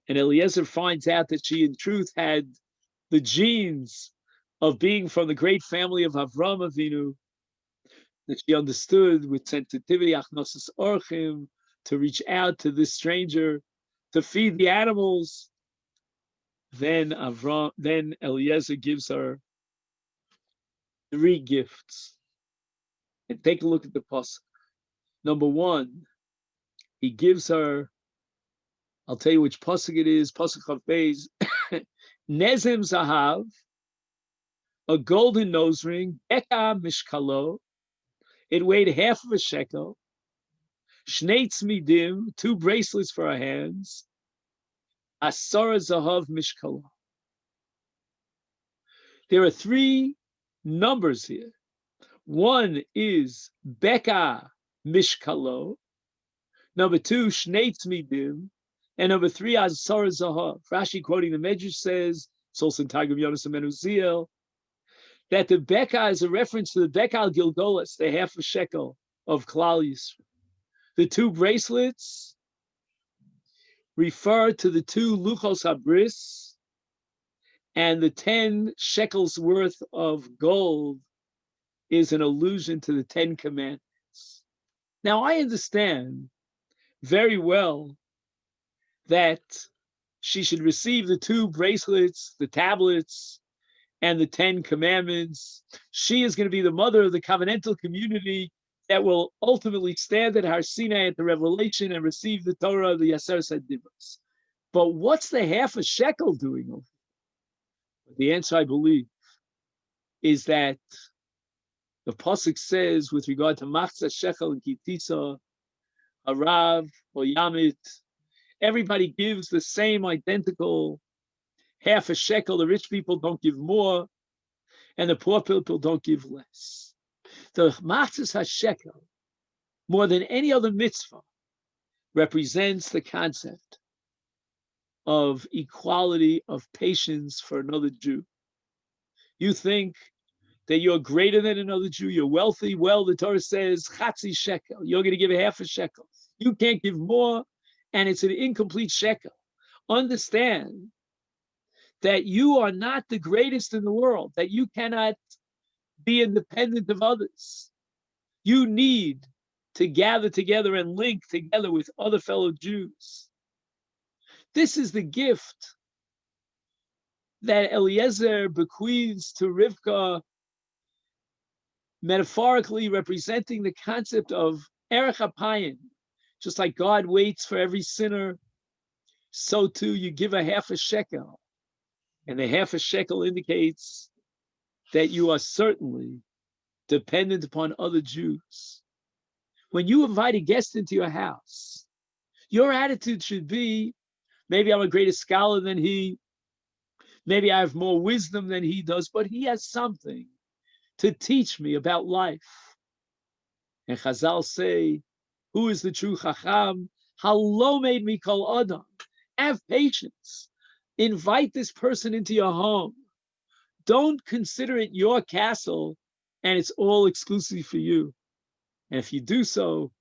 and Eliezer finds out that she in truth had the genes of being from the great family of Avram Avinu, that she understood with sensitivity, achnosis orchim, to reach out to this stranger, to feed the animals. Then Eliezer gives her 3 gifts. And take a look at the pasuk. Number 1, he gives her, I'll tell you which pasuk it is, pasuk Chav Beis, Nezem Zahav, a golden nose ring, Eka Mishkalo, it weighed half of a shekel, Shnei tzmidim, 2 bracelets for her hands. Asara zahav mishkala. There are 3 numbers here. One is beka mishkalo. Number 2, shnei tzmidim. And number 3, asara zahav. Rashi quoting the Medrash says, it's also in Targum Yonas Menuziel, that the beka is a reference to the beka al Gilgolas, the half a shekel of Klal Yisrael. The 2 bracelets refer to the 2 luchos habris, and the 10 shekels worth of gold is an allusion to the 10 commandments. Now, I understand very well that she should receive the 2 bracelets, the tablets, and the 10 commandments. She is going to be the mother of the covenantal community that will ultimately stand at Har Sinai at the revelation and receive the Torah of the Yaser Sedivos. But what's the half a shekel doing over there? The answer, I believe, is that the pasuk says, with regard to Machzah Shekel and Kitisa, Harav, or Yamit, everybody gives the same identical half a shekel. The rich people don't give more, and the poor people don't give less. The Machzah HaShekel, more than any other mitzvah, represents the concept of equality, of patience for another Jew. You think that you're greater than another Jew, you're wealthy. Well, the Torah says, Chatzi shekel, you're going to give a half a shekel. You can't give more, and it's an incomplete shekel. Understand that you are not the greatest in the world, that you cannot be independent of others. You need to gather together and link together with other fellow Jews. This is the gift that Eliezer bequeaths to Rivka, metaphorically representing the concept of Erech HaPayim. Just like God waits for every sinner, so too you give a half a shekel. And the half a shekel indicates that you are certainly dependent upon other Jews. When you invite a guest into your house, your attitude should be, maybe I'm a greater scholar than he, maybe I have more wisdom than he does, but he has something to teach me about life. And Chazal say, who is the true Chacham? Halo made me kol Adam. Have patience. Invite this person into your home. Don't consider it your castle and it's all exclusive for you. And if you do so,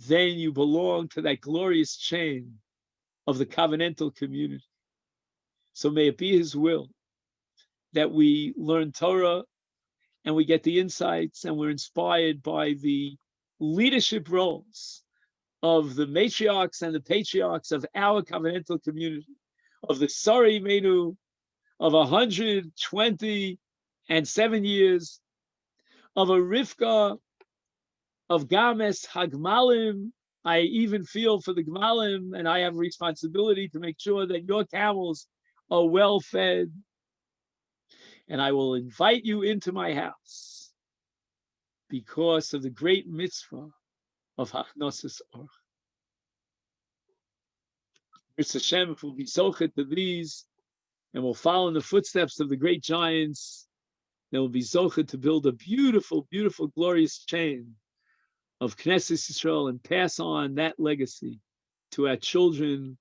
then you belong to that glorious chain of the covenantal community. So may it be his will that we learn Torah and we get the insights and we're inspired by the leadership roles of the matriarchs and the patriarchs of our covenantal community, of the Sari Menu of 127 years, of a Rivka, of Games Hagmalim. I even feel for the Gmalim, and I have a responsibility to make sure that your camels are well fed. And I will invite you into my house because of the great mitzvah of Hachnosis Orch. Mr. Hashem will be zochet to these, and will follow in the footsteps of the great giants. They will be zochet to build a beautiful, beautiful, glorious chain of Knesset Yisrael and pass on that legacy to our children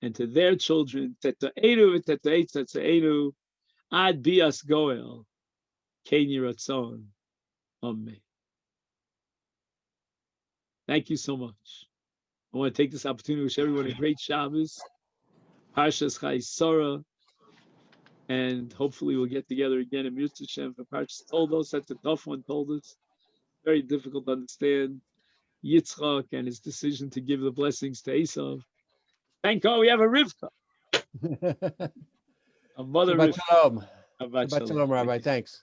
and to their children. Teta'enu v'teta'etzetze'enu ad bias goel ken yiratzon. Amen. Thank you so much. I want to take this opportunity to wish everyone a great Shabbos, Parshas Chayei Sarah, and hopefully we'll get together again in Mirza Shem for Parshas Toldos. That's a tough one, Toldos. Very difficult to understand. Yitzchak and his decision to give the blessings to Esav. Thank God we have a Rivka. A mother Shabbat Rivka. shalom. Shabbat Shabbat shalom, Rabbi. Thanks.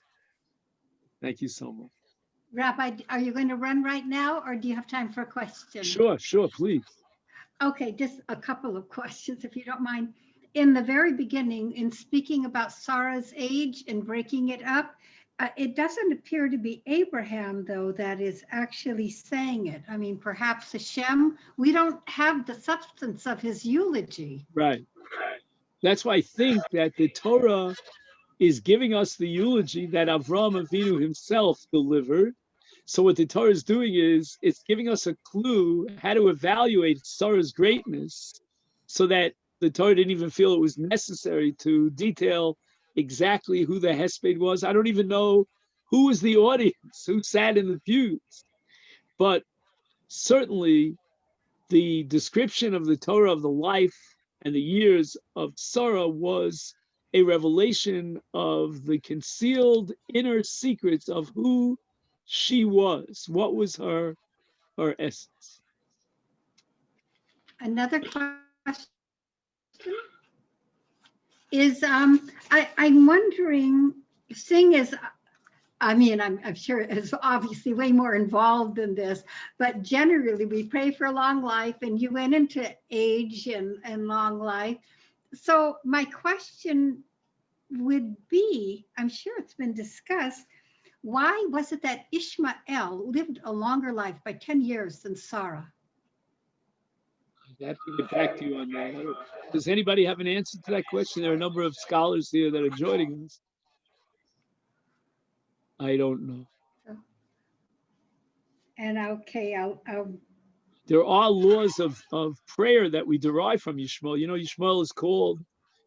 Thank you so much. Rabbi, are you going to run right now or do you have time for a question? Sure, please. Okay, just a couple of questions, if you don't mind. In the very beginning, in speaking about Sarah's age and breaking it up, It doesn't appear to be Abraham, though, that is actually saying it. I mean, perhaps Hashem. We don't have the substance of his eulogy. Right. That's why I think that the Torah is giving us the eulogy that Avraham Avinu himself delivered. So what the Torah is doing is it's giving us a clue how to evaluate Sarah's greatness, so that the Torah didn't even feel it was necessary to detail exactly who the Hesped was. I don't even know who was the audience, who sat in the pews, but certainly the description of the Torah of the life and the years of Sarah was a revelation of the concealed inner secrets of who she was. What was her essence? Another question is, I'm wondering, seeing as, I mean, I'm sure it's obviously way more involved than this, but generally we pray for long life, and you went into age and long life. So my question would be, I'm sure it's been discussed, why was it that Ishmael lived a longer life by 10 years than Sarah? I have to get back to you on that. Does anybody have an answer to that question? There are a number of scholars here that are joining us. I don't know. And okay, There are laws of prayer that we derive from Yishmael. You know, Yishmael is called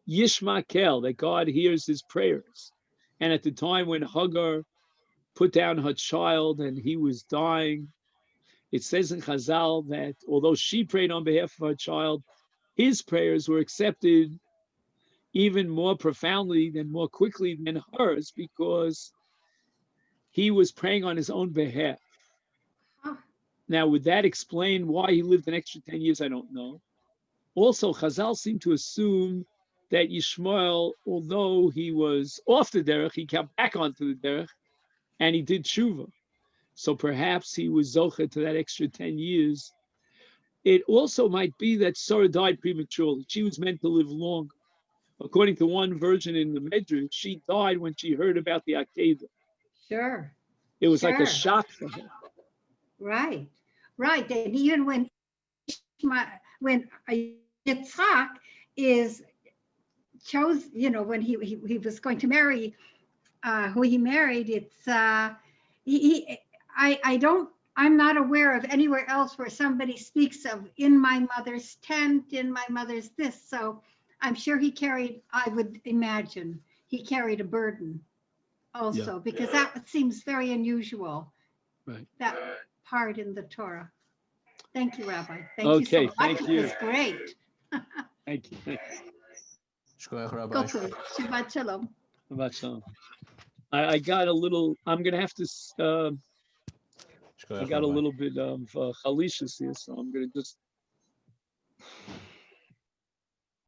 Yishmakel, that God hears his prayers. And at the time when Hagar put down her child and he was dying, it says in Chazal that although she prayed on behalf of her child, his prayers were accepted even more profoundly and more quickly than hers, because he was praying on his own behalf. Now, would that explain why he lived an extra 10 years? I don't know. Also, Chazal seem to assume that Yishmael, although he was off the derech, he came back onto the derech, and he did tshuva. So perhaps he was zocher to that extra 10 years. It also might be that Sarah died prematurely. She was meant to live longer. According to one version in the Medrash, she died when she heard about the Akedah. sure, It was like a sure, shock for her. right, right. And even when Yitzhak is chose, when he was going to marry who he married, it's I don't, I'm not aware of anywhere else where somebody speaks of in my mother's tent, in my mother's this. So I'm sure he carried, I would imagine he carried a burden also, because that seems very unusual. Right. That part in the Torah. Thank you, Rabbi. Thank you so Okay, much. thank It you. was great. Thank you. Thank Shkoyach, Go Rabbi. to it. Shabbat shalom. you. Shabbat shalom. I got a little, I'm going to have to, I Shkoyach, got a Rabbi. little bit of chalishas here, so I'm going to just